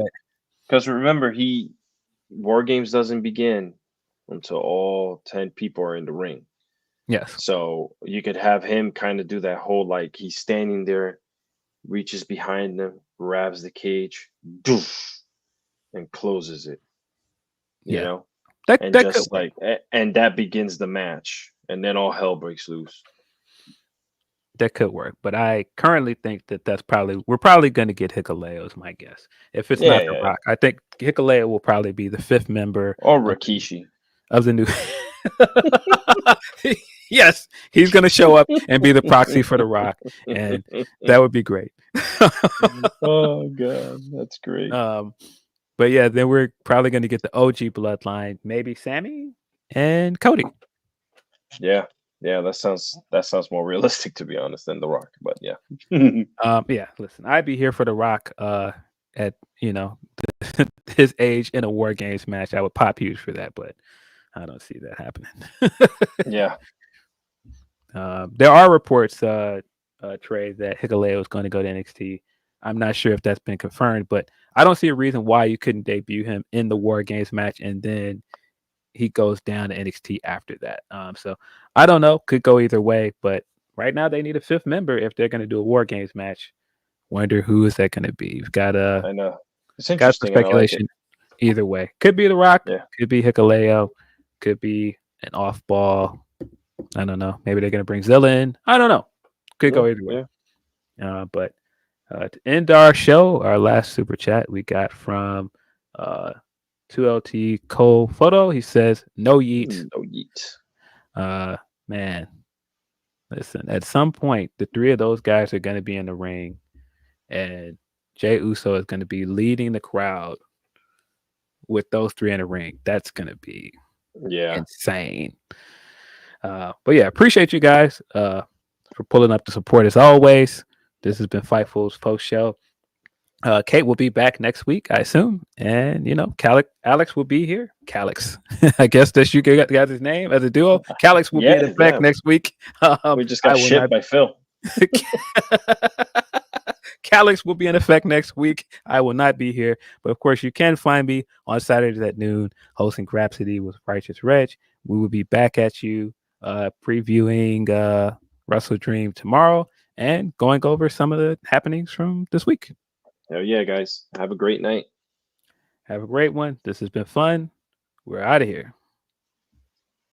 Because remember, War Games doesn't begin until all 10 people are in the ring. Yes. So you could have him kind of do that whole like he's standing there, reaches behind them, grabs the cage, doof, and closes it. You know? And that begins the match. And then all hell breaks loose. That could work, but I currently think we're probably going to get Hikuleo is my guess. If it's not The Rock, I think Hikuleo will probably be the fifth member or Rikishi of the new. Yes, he's going to show up and be the proxy for The Rock, and that would be great. Oh god, that's great. But yeah, then we're probably going to get the OG Bloodline, maybe Sammy and Cody. Yeah, that sounds more realistic, to be honest, than The Rock. But yeah, yeah. Listen, I'd be here for The Rock at his age in a War Games match. I would pop huge for that, but I don't see that happening. Yeah, there are reports, Trey, that Hikuleo is going to go to NXT. I'm not sure if that's been confirmed, but I don't see a reason why you couldn't debut him in the War Games match and then he goes down to NXT after that. So I don't know. Could go either way, but right now they need a fifth member if they're going to do a War Games match. Wonder who is that going to be? You've got I know. It's got some speculation either way. Could be The Rock. Yeah. Could be Hikuleo. Could be an off ball. I don't know. Maybe they're going to bring Zilla in. I don't know. Could go either way. Yeah. But to end our show, our last super chat we got from 2LT Cole Photo. He says, no yeet. No yeet. Man, listen, at some point, the three of those guys are going to be in the ring, and Jey Uso is going to be leading the crowd with those three in the ring. That's going to be insane. But yeah, appreciate you guys for pulling up the support as always. This has been Fightful's post show. Kate will be back next week, I assume, and Alex will be here. Calix, I guess that's you got his name as a duo. Calix will be in effect next week. We just got shipped by Phil. Calix will be in effect next week. I will not be here, but of course you can find me on Saturdays at noon hosting Grapsity with Righteous Reg. We will be back at you previewing Wrestle Dream tomorrow and going over some of the happenings from this week. Hell yeah, guys. Have a great night. Have a great one. This has been fun. We're out of here.